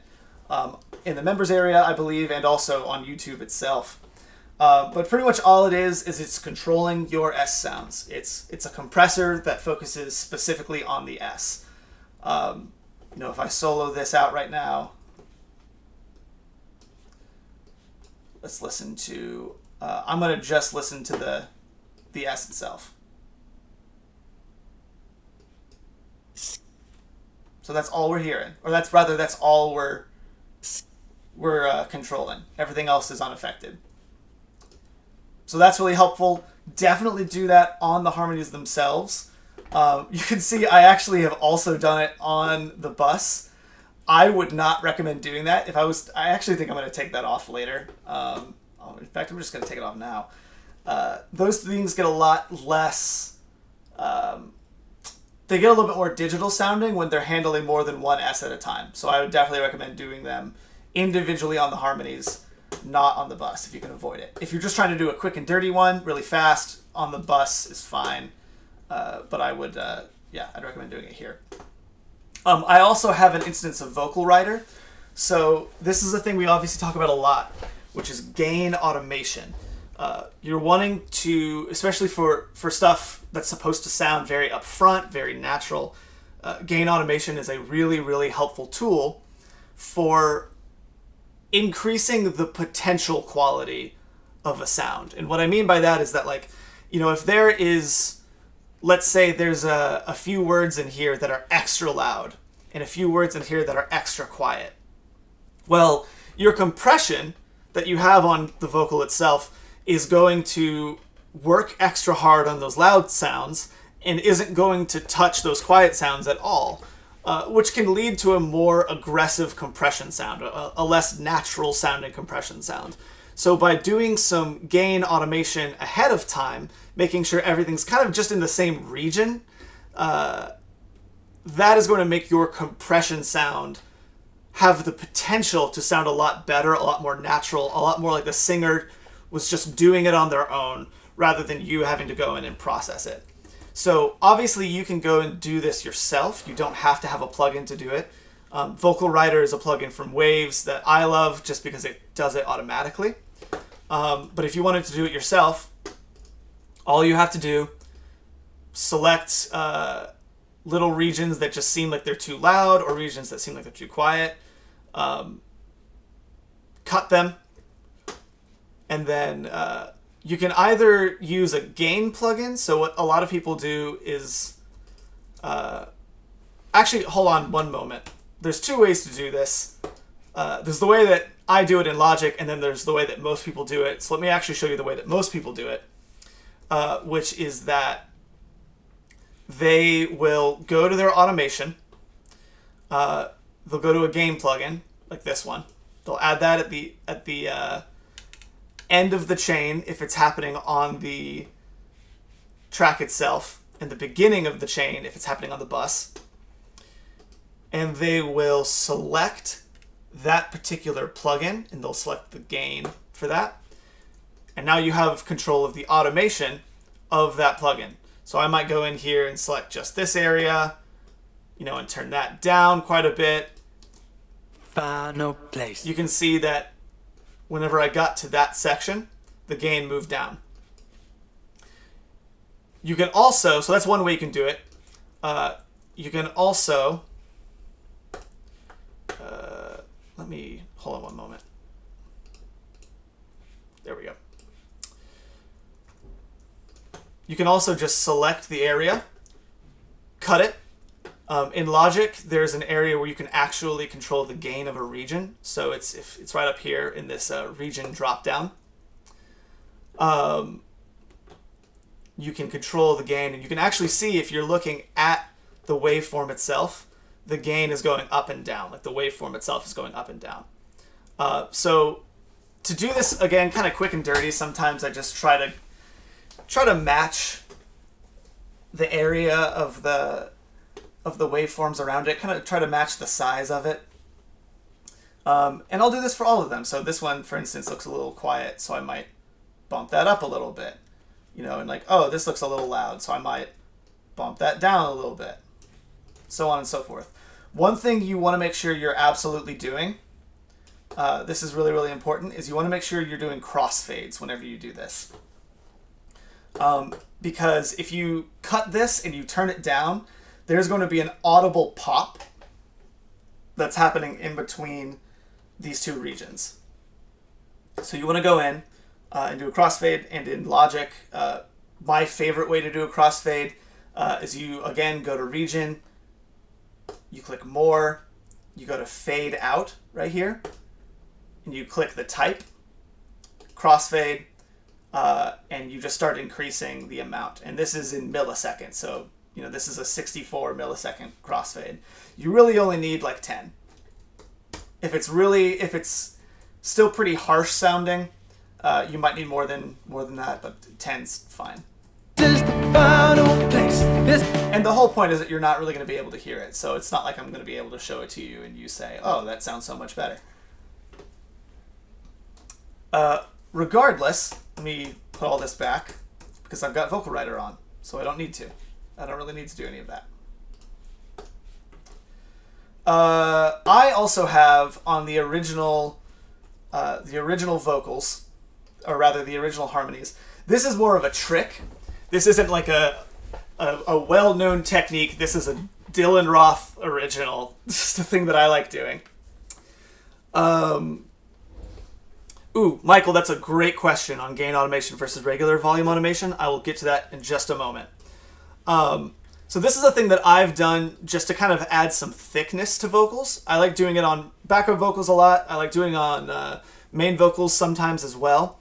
in the members area, I believe, and also on YouTube itself. But pretty much all it is it's controlling your S sounds. It's a compressor that focuses specifically on the S. If I solo this out right now, let's listen to. I'm gonna just listen to the S itself. So that's all we're hearing, or that's all we're controlling. Everything else is unaffected. So that's really helpful. Definitely do that on the harmonies themselves. You can see I actually have also done it on the bus. I would not recommend doing that. I actually think I'm going to take that off later. In fact, I'm just going to take it off now. Those things get a lot less... they get a little bit more digital sounding when they're handling more than one S at a time. So I would definitely recommend doing them individually on the harmonies, not on the bus, if you can avoid it. If you're just trying to do a quick and dirty one, really fast, on the bus is fine. But I would, I'd recommend doing it here. I also have an instance of Vocal Writer. So this is a thing we obviously talk about a lot, which is gain automation. You're wanting to, especially for stuff that's supposed to sound very upfront, very natural, gain automation is a really, really helpful tool for increasing the potential quality of a sound. And what I mean by that is that, like, if there is, let's say there's a few words in here that are extra loud and a few words in here that are extra quiet. Well, your compression that you have on the vocal itself is going to work extra hard on those loud sounds and isn't going to touch those quiet sounds at all. Which can lead to a more aggressive compression sound, a less natural sounding compression sound. So by doing some gain automation ahead of time, making sure everything's kind of just in the same region, that is going to make your compression sound have the potential to sound a lot better, a lot more natural, a lot more like the singer was just doing it on their own rather than you having to go in and process it. So obviously you can go and do this yourself. You don't have to have a plugin to do it. Vocal Writer is a plugin from Waves that I love just because it does it automatically. But if you wanted to do it yourself, all you have to do, select little regions that just seem like they're too loud or regions that seem like they're too quiet, cut them, and then You can either use a gain plugin. So what a lot of people do is... actually, hold on one moment. There's two ways to do this. There's the way that I do it in Logic, and then there's the way that most people do it. So let me actually show you the way that most people do it, which is that they will go to their automation. They'll go to a gain plugin, like this one. They'll add that at the end of the chain if it's happening on the track itself, and the beginning of the chain if it's happening on the bus. And they will select that particular plugin, and they'll select the gain for that. And now you have control of the automation of that plugin. So I might go in here and select just this area, and turn that down quite a bit. Final place. You can see that whenever I got to that section, the gain moved down. You can also, so that's one way you can do it. You can also, hold on one moment. There we go. You can also just select the area, cut it. In Logic, there's an area where you can actually control the gain of a region. So it's right up here in this region dropdown. You can control the gain, and you can actually see if you're looking at the waveform itself, the gain is going up and down. Like the waveform itself is going up and down. So to do this again, kind of quick and dirty, sometimes I just try to match the area of the waveforms around it, kind of try to match the size of it. And I'll do this for all of them. So this one, for instance, looks a little quiet, so I might bump that up a little bit. And like, oh, this looks a little loud, so I might bump that down a little bit. So on and so forth. One thing you want to make sure you're absolutely doing, this is really, really important, is you want to make sure you're doing crossfades whenever you do this. Because if you cut this and you turn it down, there's going to be an audible pop that's happening in between these two regions. So you want to go in and do a crossfade, and in Logic, my favorite way to do a crossfade is you, again, go to region, you click more, you go to fade out right here, and you click the type, crossfade, and you just start increasing the amount. And this is in milliseconds, so this is a 64 millisecond crossfade. You really only need like 10. If it's still pretty harsh sounding, you might need more than that, but 10's fine. This is the final place. And the whole point is that you're not really going to be able to hear it, so it's not like I'm going to be able to show it to you and you say, oh, that sounds so much better. Regardless, let me put all this back because I've got Vocal Writer on, so I don't need to. I don't really need to do any of that. I also have on the original vocals, or rather the original harmonies. This is more of a trick. This isn't like a well-known technique. This is a Dylan Roth original. Just a thing that I like doing. Ooh, Michael, that's a great question on gain automation versus regular volume automation. I will get to that in just a moment. So this is a thing that I've done just to kind of add some thickness to vocals. I like doing it on backup vocals a lot. I like doing it on main vocals sometimes as well.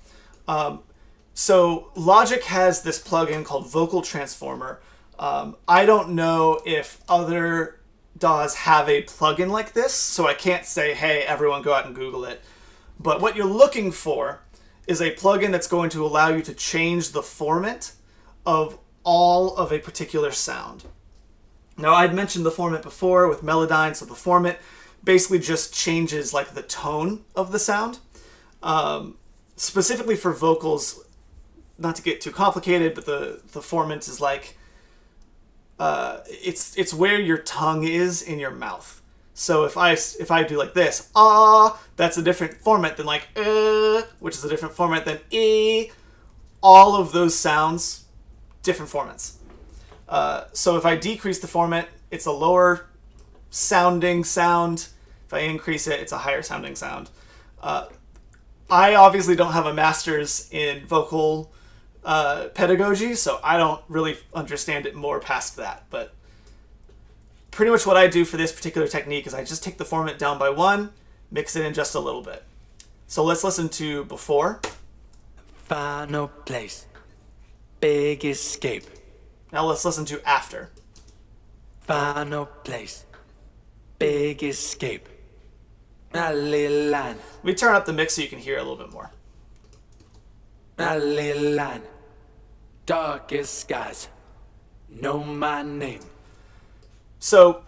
So Logic has this plugin called Vocal Transformer. I don't know if other DAWs have a plugin like this, so I can't say, hey, everyone go out and Google it. But what you're looking for is a plugin that's going to allow you to change the format of all of a particular sound. Now, I'd mentioned the format before with Melodyne, so the format basically just changes like the tone of the sound. Specifically for vocals, not to get too complicated, but the format is like, it's where your tongue is in your mouth. So if I do like this, ah, that's a different format than like, which is a different format than e. All of those sounds, different formats. So if I decrease the format, it's a lower sounding sound. If I increase it, it's a higher sounding sound. I obviously don't have a master's in vocal pedagogy, so I don't really understand it more past that. But pretty much what I do for this particular technique is I just take the formant down by one, mix it in just a little bit. So let's listen to before. Final place, big escape. Now let's listen to after. Final place, big escape. A little line, Let me turn up the mix so you can hear a little bit more. a little line. Darkest skies, know my name. So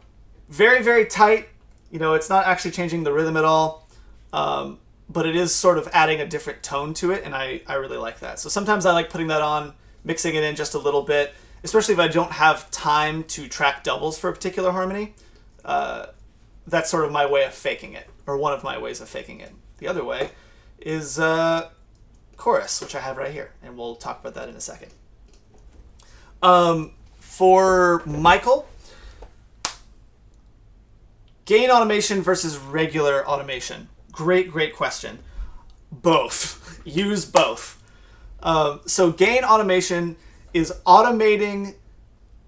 very, very tight. You know, it's not actually changing the rhythm at all, but it is sort of adding a different tone to it, and I really like that. So sometimes I like putting that on, mixing it in just a little bit, especially if I don't have time to track doubles for a particular harmony. That's sort of my way of faking it, or one of my ways of faking it. The other way is chorus, which I have right here, and we'll talk about that in a second. For Michael, gain automation versus regular automation. Great question. Both. Use both. So gain automation is automating.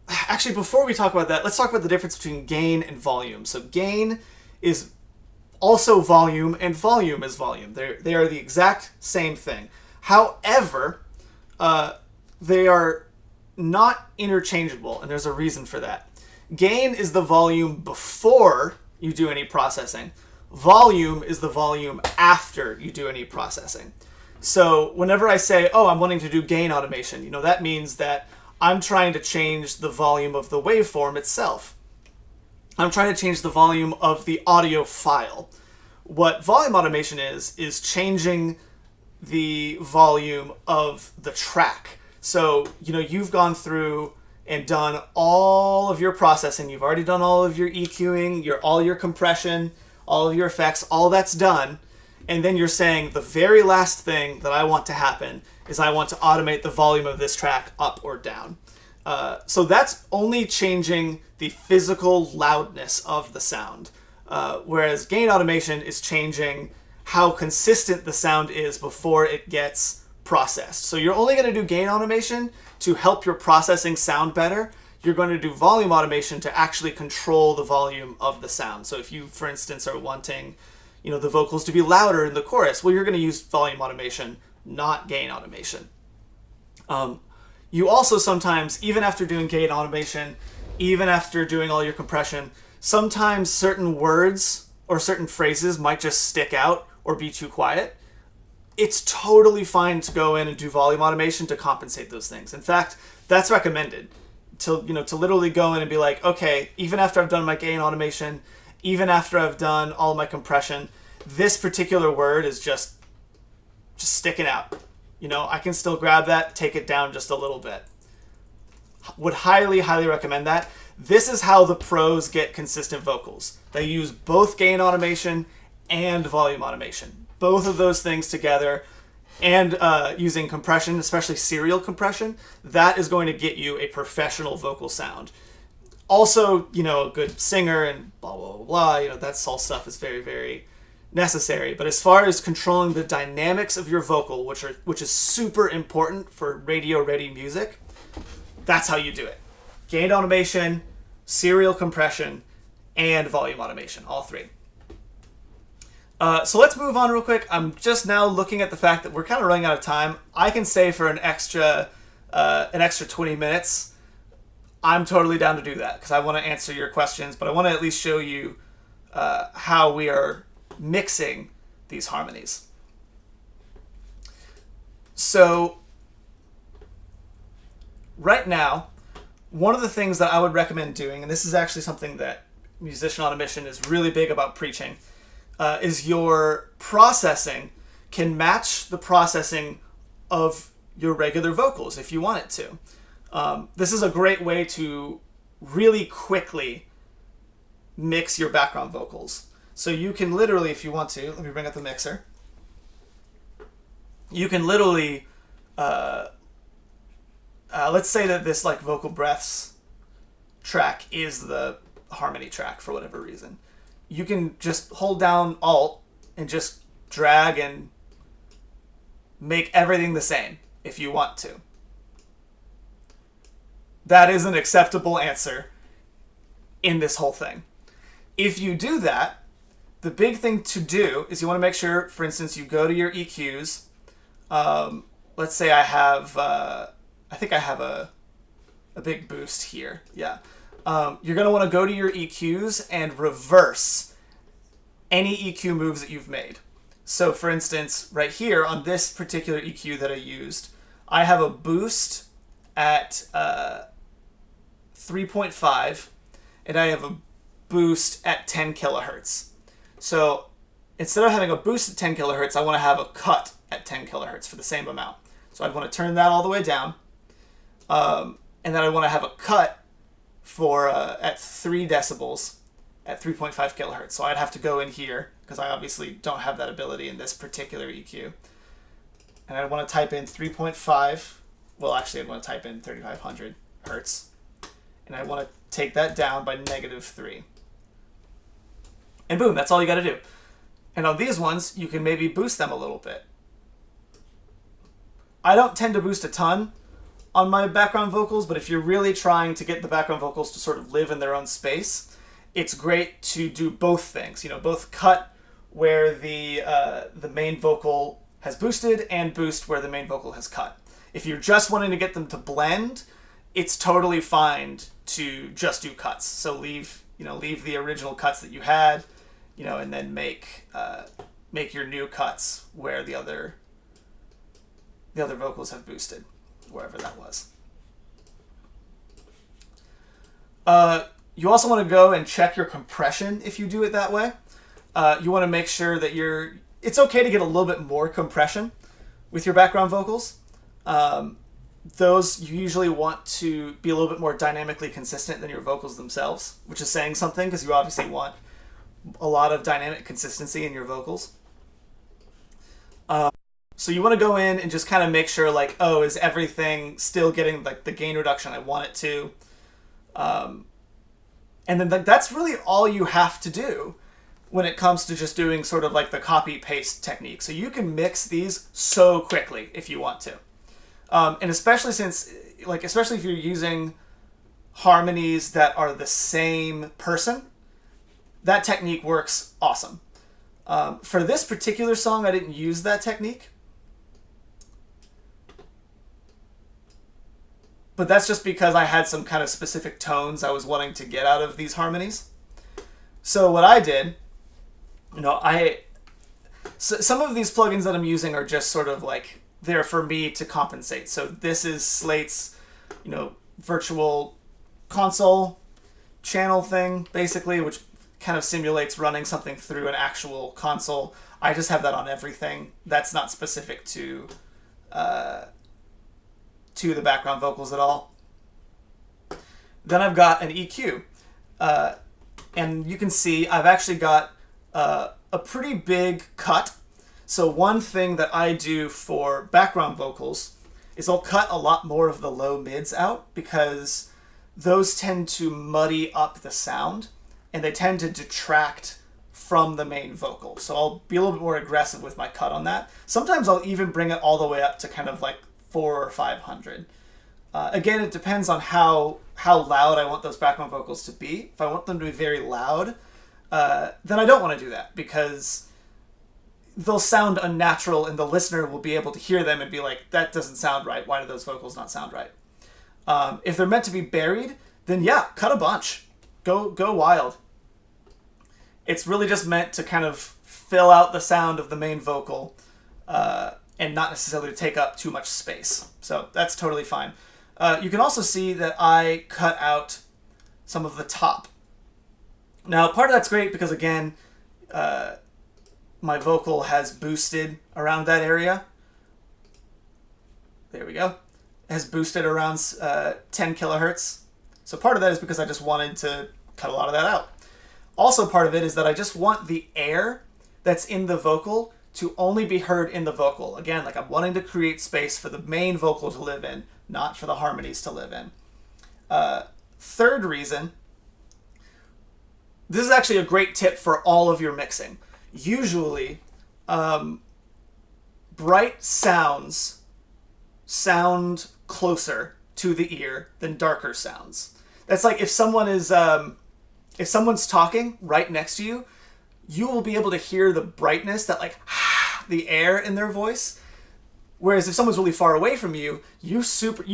Actually, before we talk about that, let's talk about the difference between gain and volume. So gain is also volume, and volume is volume. They are the exact same thing. However, they are not interchangeable, and there's a reason for that. Gain is the volume before you do any processing. Volume is the volume after you do any processing. So whenever I say, oh, I'm wanting to do gain automation, you know, that means that I'm trying to change the volume of the waveform itself. I'm trying to change the volume of the audio file. What volume automation is changing the volume of the track. So, you know, you've gone through and done all of your processing. You've already done all of your EQing, all your compression, all of your effects, all that's done. And then you're saying the very last thing that I want to happen is I want to automate the volume of this track up or down. So that's only changing the physical loudness of the sound. Whereas gain automation is changing how consistent the sound is before it gets processed. So you're only going to do gain automation to help your processing sound better. You're going to do volume automation to actually control the volume of the sound. So if you, for instance, are wanting, you know, the vocals to be louder in the chorus, well, you're going to use volume automation, not gain automation. You also sometimes, even after doing gain automation, even after doing all your compression, sometimes certain words or certain phrases might just stick out or be too quiet. It's totally fine to go in and do volume automation to compensate those things. In fact, that's recommended to literally go in and be like, okay, even after I've done my gain automation, even after I've done all my compression, this particular word is just sticking out. You know, I can still grab that, take it down just a little bit. Would highly, highly recommend that. This is how the pros get consistent vocals. They use both gain automation and volume automation. Both of those things together, and using compression, especially serial compression, that is going to get you a professional vocal sound. Also, you know, a good singer and blah, blah, blah, blah, you know, that's all stuff is very, very necessary. But as far as controlling the dynamics of your vocal, which is super important for radio-ready music, that's how you do it. Gain automation, serial compression, and volume automation, all three. So let's move on real quick. I'm just now looking at the fact that we're kind of running out of time. I can say for an extra 20 minutes, I'm totally down to do that because I want to answer your questions, but I want to at least show you how we are mixing these harmonies. So right now, one of the things that I would recommend doing, and this is actually something that Musician on a Mission is really big about preaching, is your processing can match the processing of your regular vocals if you want it to. This is a great way to really quickly mix your background vocals. So you can literally, if you want to, let me bring up the mixer. You can literally, let's say that this like vocal breaths track is the harmony track for whatever reason. You can just hold down Alt and just drag and make everything the same if you want to. That is an acceptable answer in this whole thing. If you do that, the big thing to do is you want to make sure, for instance, you go to your EQs. Let's say I have, I think I have a big boost here. Yeah. You're going to want to go to your EQs and reverse any EQ moves that you've made. So for instance, right here on this particular EQ that I used, I have a boost at 3.5 and I have a boost at 10 kilohertz. So instead of having a boost at 10 kilohertz, I want to have a cut at 10 kilohertz for the same amount. So I'd want to turn that all the way down. And then I want to have a cut for at 3 decibels at 3.5 kilohertz. So I'd have to go in here because I obviously don't have that ability in this particular EQ. And I want to type in 3.5. Well, actually, I'd want to type in 3500 hertz. And I want to take that down by -3. And boom, that's all you got to do. And on these ones, you can maybe boost them a little bit. I don't tend to boost a ton on my background vocals, but if you're really trying to get the background vocals to sort of live in their own space, it's great to do both things. You know, both cut where the main vocal has boosted and boost where the main vocal has cut. If you're just wanting to get them to blend, it's totally fine to just do cuts. So leave the original cuts that you had, and then make your new cuts where the other vocals have boosted, wherever that was. You also want to go and check your compression if you do it that way. You want to make sure that it's okay to get a little bit more compression with your background vocals. Those you usually want to be a little bit more dynamically consistent than your vocals themselves, which is saying something because you obviously want a lot of dynamic consistency in your vocals. So you want to go in and just kind of make sure, like, oh, is everything still getting like the gain reduction I want it to? And then that's really all you have to do when it comes to just doing sort of like the copy-paste technique. So you can mix these so quickly if you want to. And especially if you're using harmonies that are the same person, that technique works awesome. For this particular song, I didn't use that technique. But that's just because I had some kind of specific tones I was wanting to get out of these harmonies. So what I did, some of these plugins that I'm using are just sort of like there for me to compensate. So this is Slate's, virtual console channel thing, basically, which kind of simulates running something through an actual console. I just have that on everything. That's not specific to the background vocals at all. Then I've got an EQ. And you can see I've actually got a pretty big cut. So one thing that I do for background vocals is I'll cut a lot more of the low mids out because those tend to muddy up the sound and they tend to detract from the main vocal. So I'll be a little bit more aggressive with my cut on that. Sometimes I'll even bring it all the way up to kind of like 400 or 500. Again, it depends on how loud I want those background vocals to be. If I want them to be very loud, then I don't want to do that because they'll sound unnatural and the listener will be able to hear them and be like, that doesn't sound right. Why do those vocals not sound right? If they're meant to be buried, then yeah, cut a bunch. Go wild. It's really just meant to kind of fill out the sound of the main vocal and not necessarily to take up too much space. So that's totally fine. You can also see that I cut out some of the top. Now, part of that's great because, again, my vocal has boosted around that area. There we go. It has boosted around 10 kilohertz. So part of that is because I just wanted to cut a lot of that out. Also, part of it is that I just want the air that's in the vocal to only be heard in the vocal. Again, like I'm wanting to create space for the main vocal to live in, not for the harmonies to live in. Third reason, this is actually a great tip for all of your mixing. Usually, bright sounds sound closer to the ear than darker sounds. That's like if someone's talking right next to you, you will be able to hear the brightness, that like the air in their voice. Whereas if someone's really far away from you, you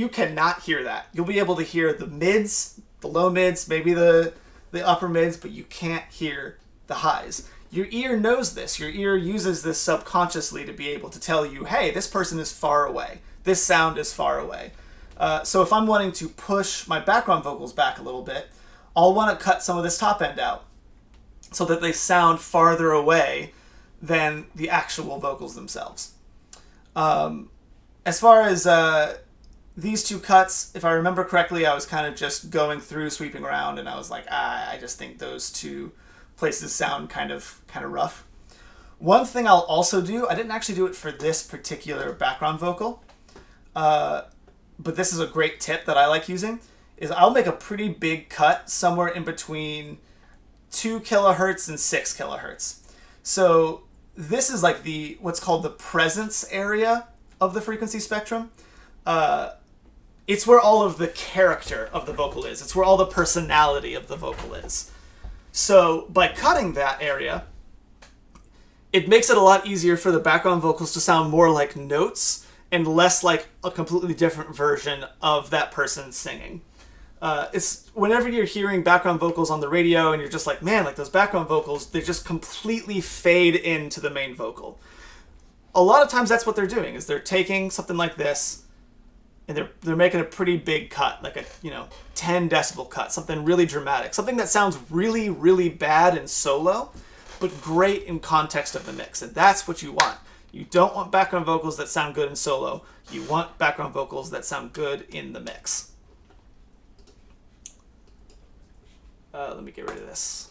cannot hear that. You'll be able to hear the mids, the low mids, maybe the upper mids, but you can't hear the highs. Your ear knows this. Your ear uses this subconsciously to be able to tell you, hey, this person is far away. This sound is far away. So if I'm wanting to push my background vocals back a little bit, I'll want to cut some of this top end out so that they sound farther away than the actual vocals themselves. As far as these two cuts, if I remember correctly, I was kind of just going through, sweeping around, and I was like, I just think those two places sound kind of rough. One thing I'll also do, I didn't actually do it for this particular background vocal, but this is a great tip that I like using, is I'll make a pretty big cut somewhere in between 2 kilohertz and 6 kilohertz. So this is like what's called the presence area of the frequency spectrum. It's where all of the character of the vocal is. It's where all the personality of the vocal is. So by cutting that area, it makes it a lot easier for the background vocals to sound more like notes and less like a completely different version of that person singing. It's whenever you're hearing background vocals on the radio and you're just like, man, like those background vocals, they just completely fade into the main vocal. A lot of times that's what they're doing, is they're taking something like this and they're making a pretty big cut, like a 10 decibel cut, something really dramatic, something that sounds really, really bad in solo, but great in context of the mix. And that's what you want. You don't want background vocals that sound good in solo. You want background vocals that sound good in the mix. Let me get rid of this.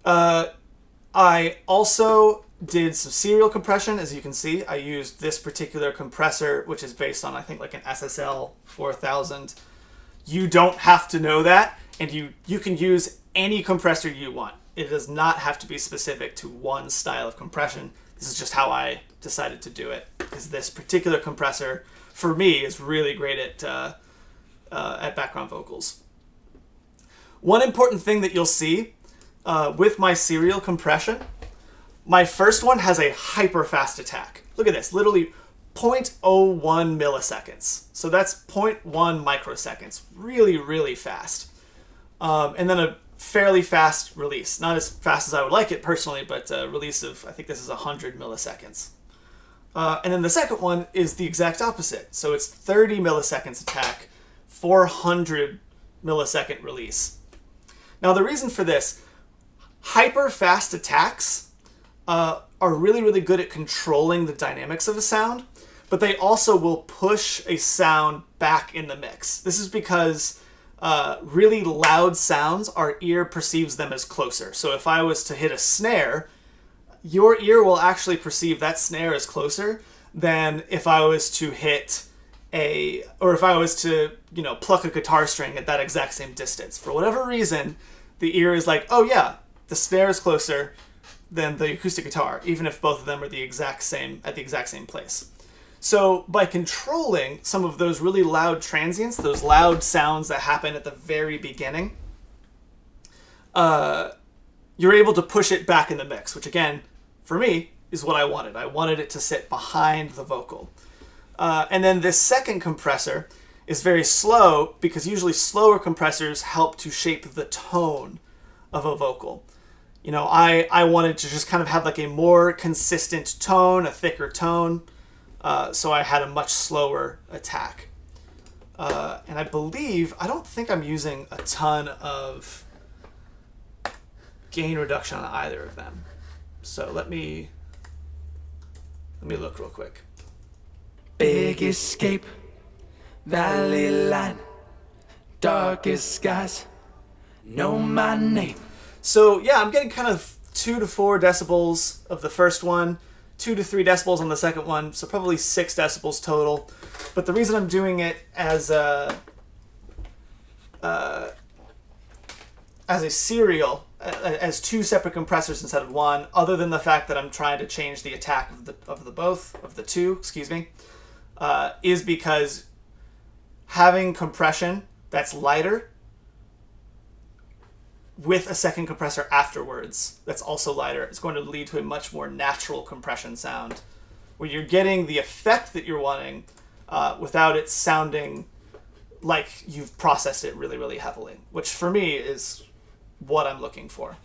I also did some serial compression. As you can see, I used this particular compressor, which is based on, I think, like an SSL 4000. You don't have to know that, and you can use any compressor you want. It does not have to be specific to one style of compression. This is just how I decided to do it, because this particular compressor, for me, is really great at background vocals. One important thing that you'll see with my serial compression, my first one has a hyper fast attack. Look at this, literally 0.01 milliseconds. So that's 0.1 microseconds, really, really fast. And then a fairly fast release. Not as fast as I would like it personally, but a release of, I think this is 100 milliseconds. And then the second one is the exact opposite. So it's 30 milliseconds attack, 400 millisecond release. Now the reason for this, hyper fast attacks are really, really good at controlling the dynamics of a sound, but they also will push a sound back in the mix. This is because really loud sounds, our ear perceives them as closer. So if I was to hit a snare, your ear will actually perceive that snare as closer than if I was to hit if I was to, pluck a guitar string at that exact same distance. For whatever reason, the ear is like, oh yeah, the snare is closer than the acoustic guitar, even if both of them are at the exact same place. So by controlling some of those really loud transients, those loud sounds that happen at the very beginning, you're able to push it back in the mix, which again, for me, is what I wanted. I wanted it to sit behind the vocal. And then this second compressor is very slow, because usually slower compressors help to shape the tone of a vocal. I wanted to just kind of have like a more consistent tone, a thicker tone, so I had a much slower attack. And I don't think I'm using a ton of gain reduction on either of them. So let me look real quick. Big escape, valley line, darkest skies, know my name. So yeah, I'm getting kind of 2 to 4 decibels of the first one, 2 to 3 decibels on the second one, so probably 6 decibels total. But the reason I'm doing it as a serial as two separate compressors instead of one, other than the fact that I'm trying to change the attack of the two, excuse me, is because having compression that's lighter with a second compressor afterwards that's also lighter is going to lead to a much more natural compression sound, where you're getting the effect that you're wanting without it sounding like you've processed it really, really heavily, which for me is what I'm looking for.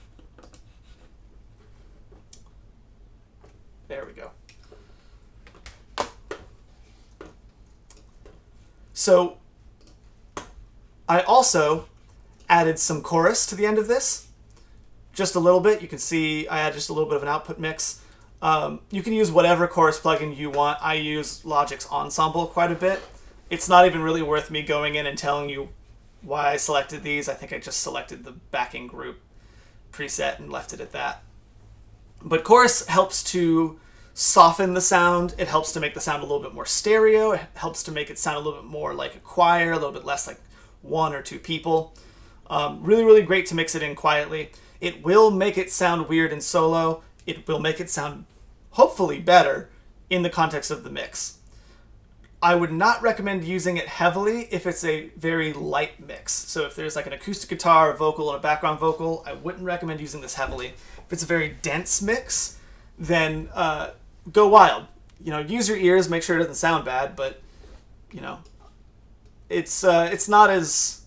There we go. So I also added some chorus to the end of this, just a little bit. You can see I add just a little bit of an output mix. You can use whatever chorus plugin you want. I use Logic's Ensemble quite a bit. It's not even really worth me going in and telling you why I selected these. I think I just selected the backing group preset and left it at that. But chorus helps to soften the sound. It helps to make the sound a little bit more stereo. It helps to make it sound a little bit more like a choir, a little bit less like one or two people. Really, really great to mix it in quietly. It will make it sound weird in solo. It will make it sound hopefully better in the context of the mix. I would not recommend using it heavily if it's a very light mix. So if there's like an acoustic guitar, a vocal, and a background vocal, I wouldn't recommend using this heavily. If it's a very dense mix, then go wild. You know, use your ears, make sure it doesn't sound bad, but you know, it's not as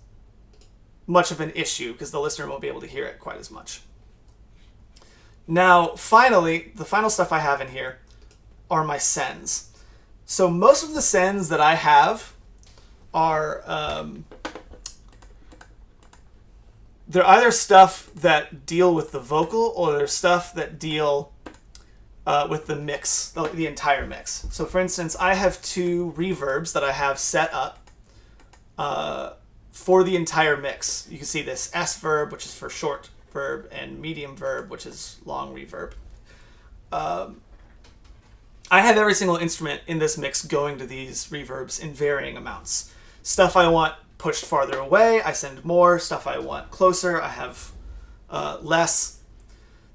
much of an issue because the listener won't be able to hear it quite as much. Now, finally, the final stuff I have in here are my sends. So most of the sends that I have are they're either stuff that deal with the vocal or they're stuff that deal with the mix, the entire mix. So for instance, I have two reverbs that I have set up for the entire mix. You can see this S verb, which is for short verb, and medium verb, which is long reverb. I have every single instrument in this mix going to these reverbs in varying amounts. Stuff I want pushed farther away, I send more. Stuff I want closer, I have less.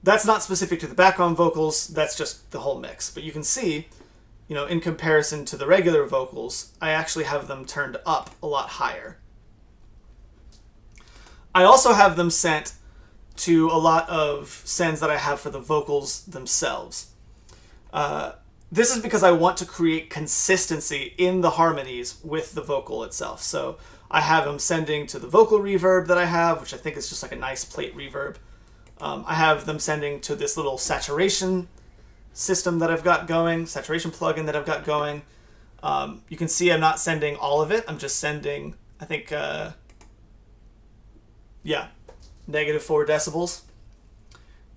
That's not specific to the background vocals, that's just the whole mix. But you can see, you know, in comparison to the regular vocals, I actually have them turned up a lot higher. I also have them sent to a lot of sends that I have for the vocals themselves. This is because I want to create consistency in the harmonies with the vocal itself. So I have them sending to the vocal reverb that I have, which I think is just like a nice plate reverb. I have them sending to this little saturation system that I've got going, saturation plugin that I've got going. You can see I'm not sending all of it. I'm just sending, I think, -4 decibels.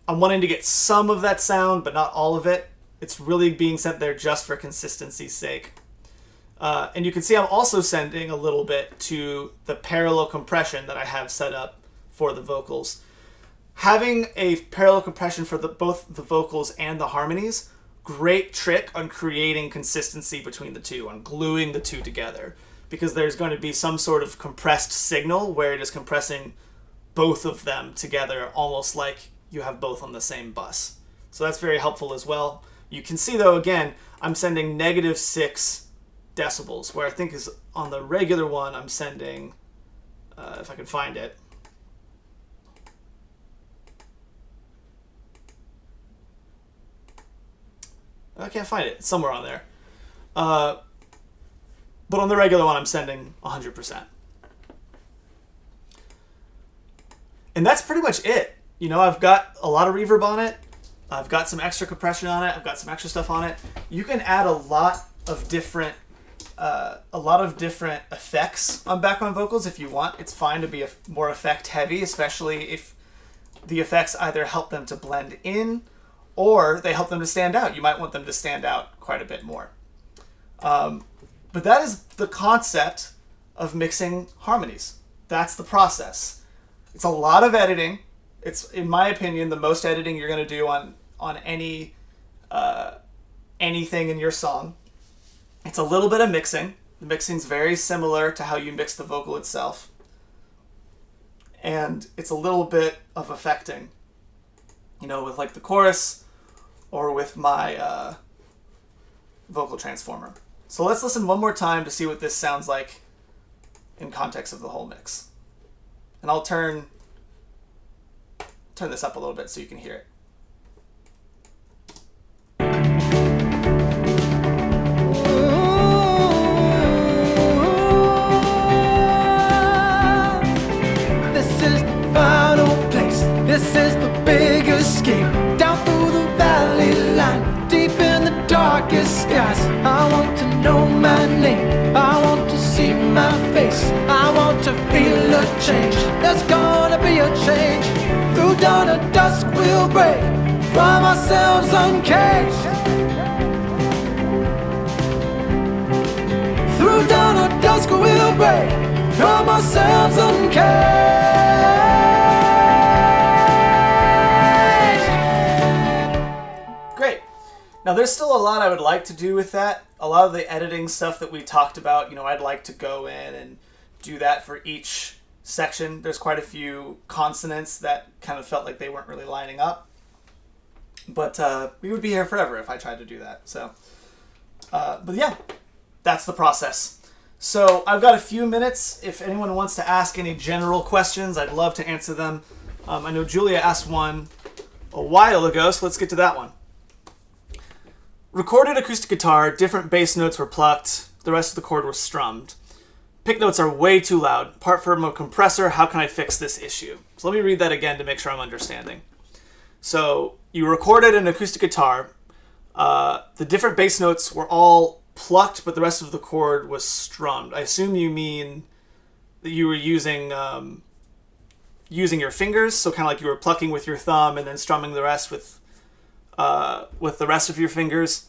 I'm wanting to get some of that sound, but not all of it. It's really being sent there just for consistency's sake. And you can see I'm also sending a little bit to the parallel compression that I have set up for the vocals. Having a parallel compression for both the vocals and the harmonies, great trick on creating consistency between the two, on gluing the two together. Because there's going to be some sort of compressed signal where it is compressing both of them together, almost like you have both on the same bus. So that's very helpful as well. You can see, though, again, I'm sending -6 decibels, where I think is on the regular one, I'm sending, if I can find it. I can't find it. It's somewhere on there. But on the regular one, I'm sending 100%. And that's pretty much it. You know, I've got a lot of reverb on it. I've got some extra compression on it. I've got some extra stuff on it. You can add a lot of different effects on background vocals if you want. It's fine to be more effect heavy, especially if the effects either help them to blend in or they help them to stand out. You might want them to stand out quite a bit more. But that is the concept of mixing harmonies. That's the process. It's a lot of editing. It's, in my opinion, the most editing you're going to do on any anything in your song. It's a little bit of mixing. The mixing's very similar to how you mix the vocal itself. and it's a little bit of affecting, with like the chorus or with my vocal transformer. So let's listen one more time to see what this sounds like in context of the whole mix. And I'll turn this up a little bit so you can hear it. This is the big escape, down through the valley line, deep in the darkest skies. I want to know my name, I want to see my face, I want to feel a change. There's gonna be a change. Through dawn and dusk we'll break from ourselves uncaged. Through dawn and dusk we'll break from ourselves uncaged. Now, there's still a lot I would like to do with that. A lot of the editing stuff that we talked about, I'd like to go in and do that for each section. There's quite a few consonants that kind of felt like they weren't really lining up. But we would be here forever if I tried to do that. So, but yeah, that's the process. So I've got a few minutes. If anyone wants to ask any general questions, I'd love to answer them. I know Julia asked one a while ago, so let's get to that one. Recorded acoustic guitar, different bass notes were plucked, the rest of the chord was strummed. Pick notes are way too loud. Apart from a compressor, how can I fix this issue? So let me read that again to make sure I'm understanding. So you recorded an acoustic guitar. The different bass notes were all plucked, but the rest of the chord was strummed. I assume you mean that you were using your fingers, so kind of like you were plucking with your thumb and then strumming the rest with the rest of your fingers.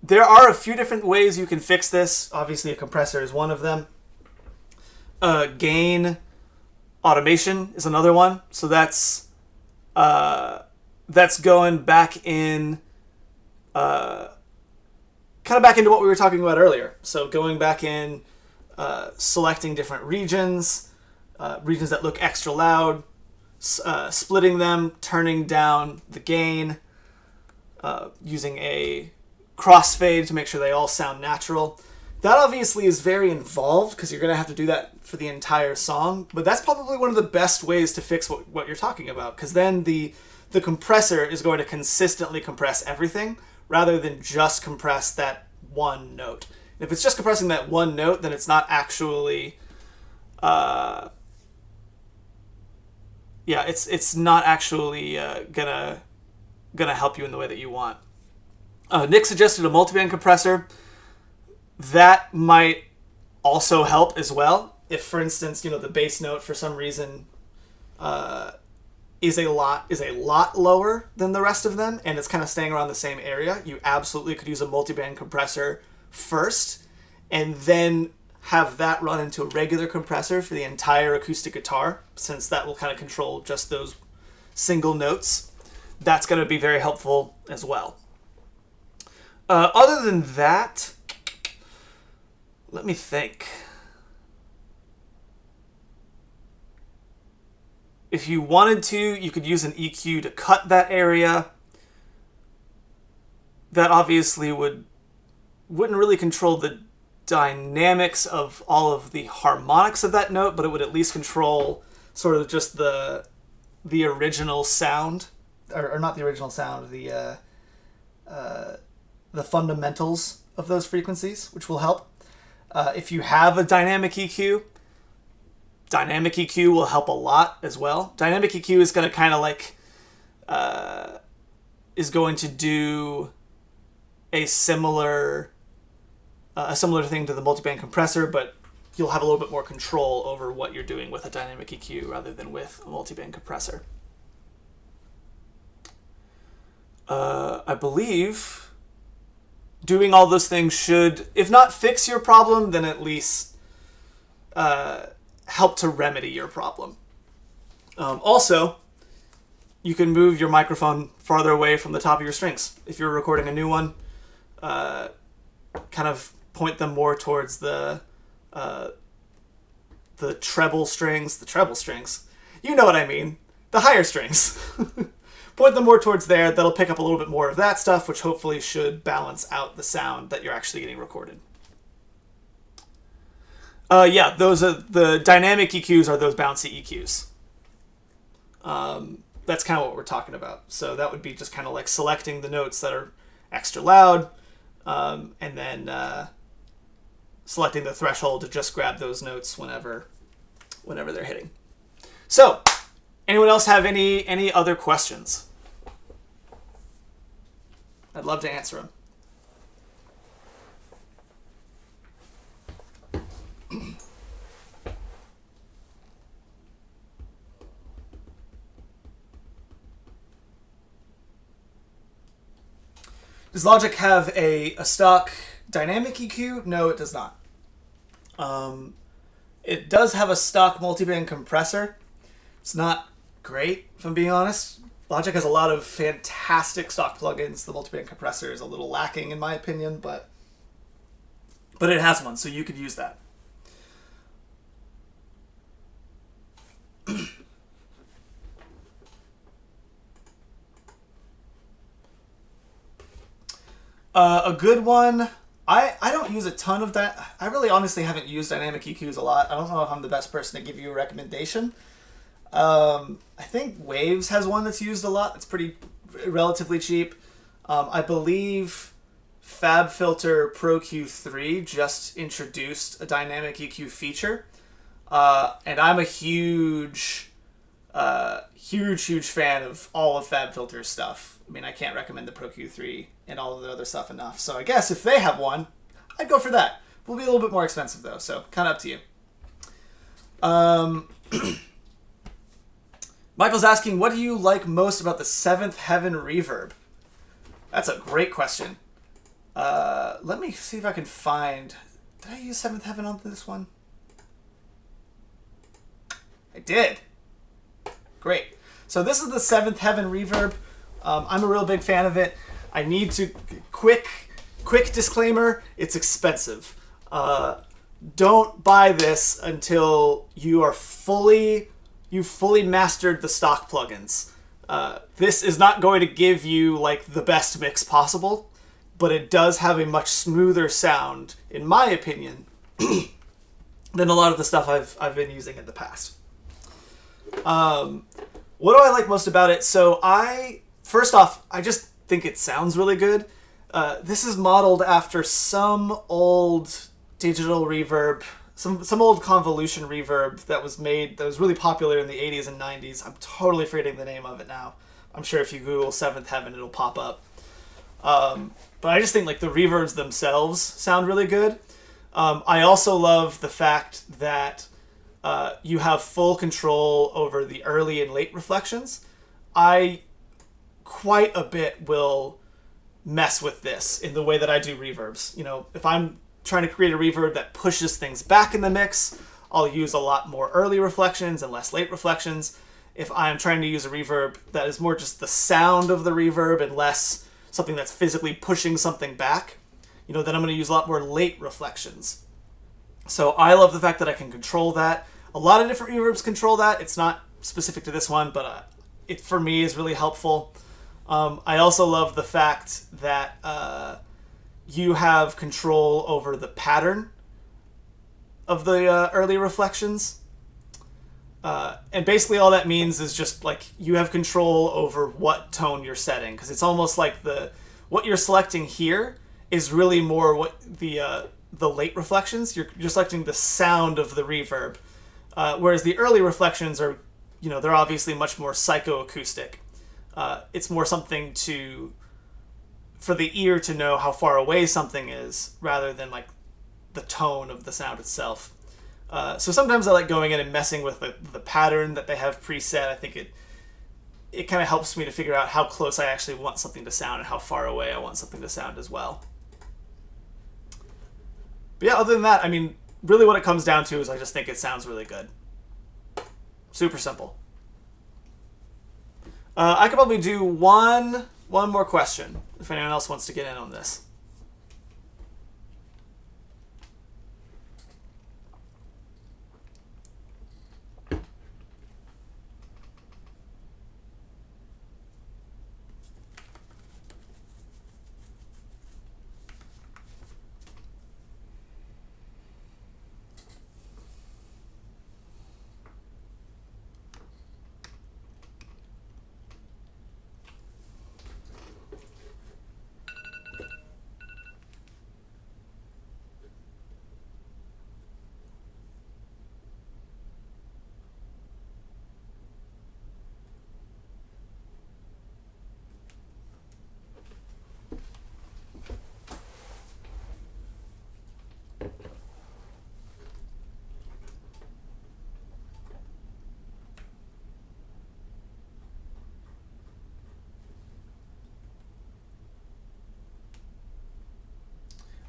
There are a few different ways you can fix this. Obviously, a compressor is one of them. Gain automation is another one. So that's going back in, kind of back into what we were talking about earlier. So going back in, selecting different regions that look extra loud, splitting them, turning down the gain, using a crossfade to make sure they all sound natural. That obviously is very involved because you're going to have to do that for the entire song, but that's probably one of the best ways to fix what you're talking about, because then the compressor is going to consistently compress everything rather than just compress that one note. If it's just compressing that one note, then it's not actually it's not actually gonna help you in the way that you want. Nick suggested a multiband compressor. That might also help as well. If, for instance, the bass note for some reason is a lot lower than the rest of them, and it's kind of staying around the same area, you absolutely could use a multiband compressor first, and then have that run into a regular compressor for the entire acoustic guitar, since that will kind of control just those single notes. That's going to be very helpful as well. Other than that, let me think. If you wanted to, you could use an EQ to cut that area. That obviously wouldn't really control the dynamics of all of the harmonics of that note, but it would at least control sort of just the original sound, or not the original sound, the fundamentals of those frequencies, which will help. If you have a dynamic EQ will help a lot as well. Dynamic EQ is going to kind of like is going to do a similar thing to the multiband compressor, but you'll have a little bit more control over what you're doing with a dynamic EQ rather than with a multiband compressor. I believe doing all those things should, if not fix your problem, then at least help to remedy your problem. Also, you can move your microphone farther away from the top of your strings. If you're recording a new one, kind of point them more towards the the treble strings, you know what I mean, the higher strings. Point them more towards there. That'll pick up a little bit more of that stuff, which hopefully should balance out the sound that you're actually getting recorded. Yeah, those are the dynamic EQs, are those bouncy EQs. That's kind of what we're talking about. So that would be just kind of like selecting the notes that are extra loud, and then selecting the threshold to just grab those notes whenever they're hitting. So, anyone else have any other questions? I'd love to answer them. Does Logic have a stock dynamic EQ? No, it does not. It does have a stock multiband compressor. It's not great, if I'm being honest. Logic has a lot of fantastic stock plugins. The multiband compressor is a little lacking in my opinion, but it has one, so you could use that. A good one. I don't use a ton of that. I really honestly haven't used dynamic EQs a lot. I don't know if I'm the best person to give you a recommendation. I think Waves has one that's used a lot. It's pretty relatively cheap. I believe FabFilter Pro Q3 just introduced a dynamic EQ feature. And I'm a huge fan of all of FabFilter's stuff. I mean, I can't recommend the Pro Q3 and all of the other stuff enough. So I guess if they have one, I'd go for that. It will be a little bit more expensive though, so kind of up to you. Michael's asking, what do you like most about the Seventh Heaven reverb? That's a great question. Let me see if I can find... Did I use Seventh Heaven on this one? I did. Great. So this is the Seventh Heaven reverb. I'm a real big fan of it. I need to... Quick disclaimer, it's expensive. Don't buy this until you've fully mastered the stock plugins. This is not going to give you like the best mix possible, but it does have a much smoother sound, in my opinion, than a lot of the stuff I've been using in the past. What do I like most about it? So first off, I just think it sounds really good. This is modeled after some old digital reverb, some old convolution reverb that was really popular in the 80s and 90s. I'm totally forgetting the name of it now. I'm sure if you Google Seventh Heaven, it'll pop up. But I just think like the reverbs themselves sound really good. I also love the fact that you have full control over the early and late reflections. I quite a bit will mess with this in the way that I do reverbs. You know, if I'm trying to create a reverb that pushes things back in the mix, I'll use a lot more early reflections and less late reflections. If I'm trying to use a reverb that is more just the sound of the reverb and less something that's physically pushing something back, you know, then I'm going to use a lot more late reflections. So I love the fact that I can control that. A lot of different reverbs control that. It's not specific to this one, but it for me is really helpful. I also love the fact that you have control over the pattern of the early reflections. And basically all that means is just like you have control over what tone you're setting, because it's almost like what you're selecting here is really more what the late reflections. You're selecting the sound of the reverb, whereas the early reflections are, you know, they're obviously much more psychoacoustic. It's more something for the ear to know how far away something is rather than like the tone of the sound itself. So sometimes I like going in and messing with the pattern that they have preset. I think it kind of helps me to figure out how close I actually want something to sound and how far away I want something to sound as well. But yeah, other than that, I mean, really what it comes down to is I just think it sounds really good. Super simple. I could probably do one more question if anyone else wants to get in on this.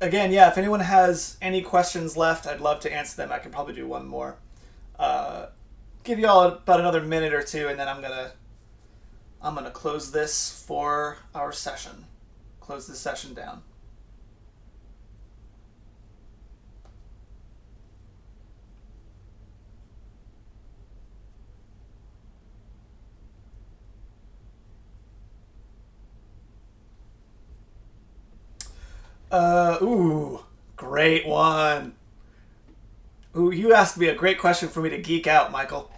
again, yeah, if anyone has any questions left, I'd love to answer them. I can probably do one more. Give you all about another minute or two, and then I'm gonna close this for our session. Close this session down. Great one. Ooh, you asked me a great question for me to geek out, Michael.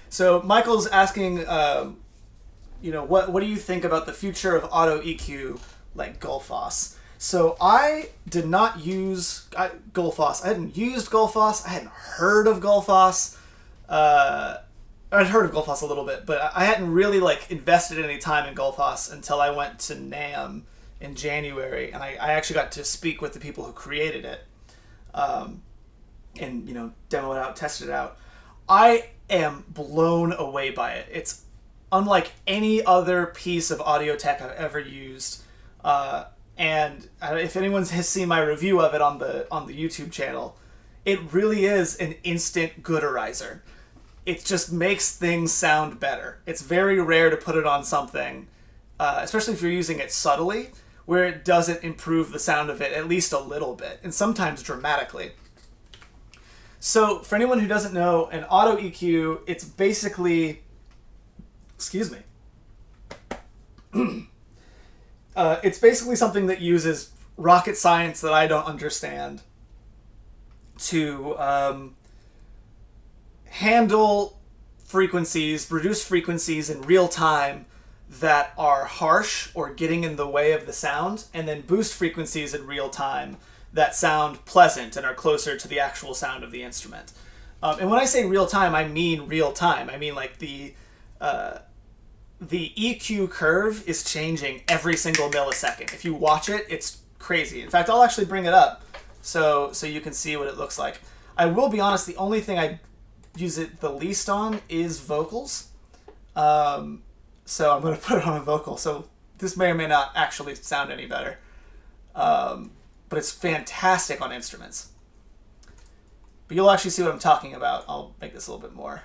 So Michael's asking, what do you think about the future of auto EQ like Gullfoss? So I did not use Gullfoss. I hadn't used Gullfoss. I hadn't heard of Gullfoss. I'd heard of Gullfoss a little bit, but I hadn't really invested any time in Gullfoss until I went to NAMM in January, and I actually got to speak with the people who created it, and demo it out, test it out. I am blown away by it. It's unlike any other piece of audio tech I've ever used, and if anyone has seen my review of it on the YouTube channel, it really is an instant gooderizer. It just makes things sound better. It's very rare to put it on something, especially if you're using it subtly, where it doesn't improve the sound of it at least a little bit, and sometimes dramatically. So for anyone who doesn't know, an auto EQ, it's basically, excuse me, it's basically something that uses rocket science that I don't understand to handle frequencies, reduce frequencies in real time that are harsh or getting in the way of the sound, and then boost frequencies in real time that sound pleasant and are closer to the actual sound of the instrument. And when I say real time, I mean real time. I mean the EQ curve is changing every single millisecond. If you watch it, it's crazy. In fact, I'll actually bring it up so you can see what it looks like. I will be honest, the only thing I use it the least on is vocals. So I'm going to put it on a vocal. So this may or may not actually sound any better. But it's fantastic on instruments. But you'll actually see what I'm talking about. I'll make this a little bit more.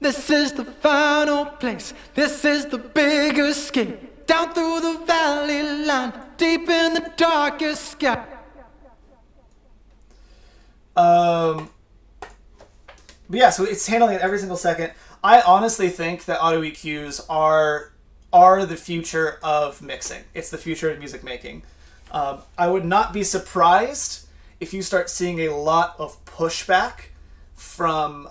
This is the final place. This is the big escape. Down through the valley line, deep in the darkest sky. But yeah, so it's handling it every single second. I honestly think that auto EQs are the future of mixing. It's the future of music making. I would not be surprised if you start seeing a lot of pushback from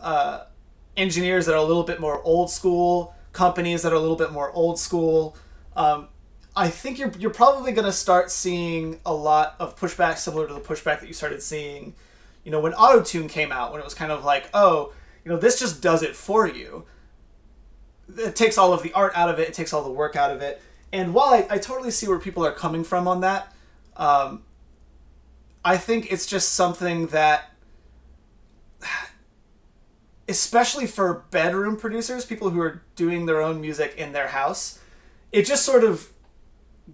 engineers that are a little bit more old school, companies that are a little bit more old school. I think you're probably going to start seeing a lot of pushback similar to the pushback that you started seeing, when Auto-Tune came out, when it was kind of like, oh, this just does it for you. It takes all of the art out of it. It takes all the work out of it. And while I totally see where people are coming from on that, I think it's just something that, especially for bedroom producers, people who are doing their own music in their house, it just sort of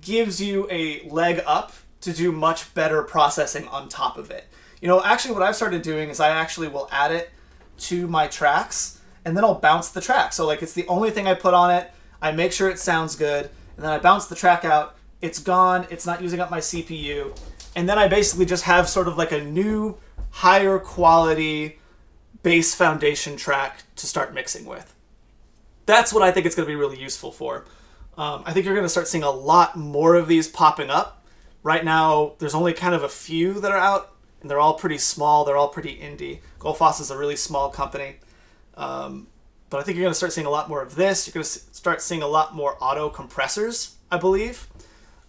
gives you a leg up to do much better processing on top of it. Actually what I've started doing is I actually will add it to my tracks, and then I'll bounce the track. So it's the only thing I put on it. I make sure it sounds good, and then I bounce the track out. It's gone. It's not using up my CPU. And then I basically just have sort of like a new, higher quality bass foundation track to start mixing with. That's what I think it's going to be really useful for. I think you're going to start seeing a lot more of these popping up. Right now, there's only kind of a few that are out, and they're all pretty small. They're all pretty indie. Gullfoss is a really small company. But I think you're going to start seeing a lot more of this. You're going to start seeing a lot more auto compressors, I believe.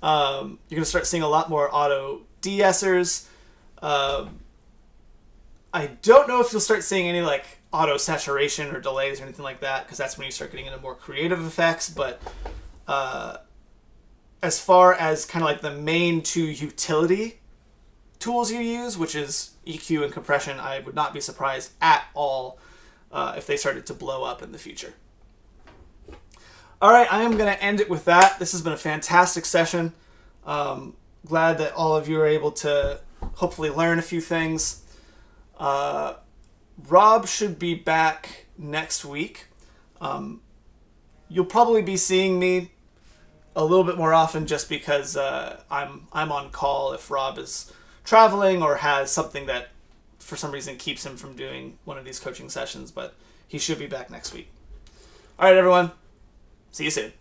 You're going to start seeing a lot more auto de-essers. I don't know if you'll start seeing any auto saturation or delays or anything like that, because that's when you start getting into more creative effects. But as far as kind of the main two utility tools you use, which is EQ and compression, I would not be surprised at all if they started to blow up in the future. All right, I am going to end it with that. This has been a fantastic session. glad that all of you are able to hopefully learn a few things. Rob should be back next week. You'll probably be seeing me a little bit more often just because I'm on call if Rob is traveling or has something that for some reason keeps him from doing one of these coaching sessions, but he should be back next week. All right, everyone. See you soon.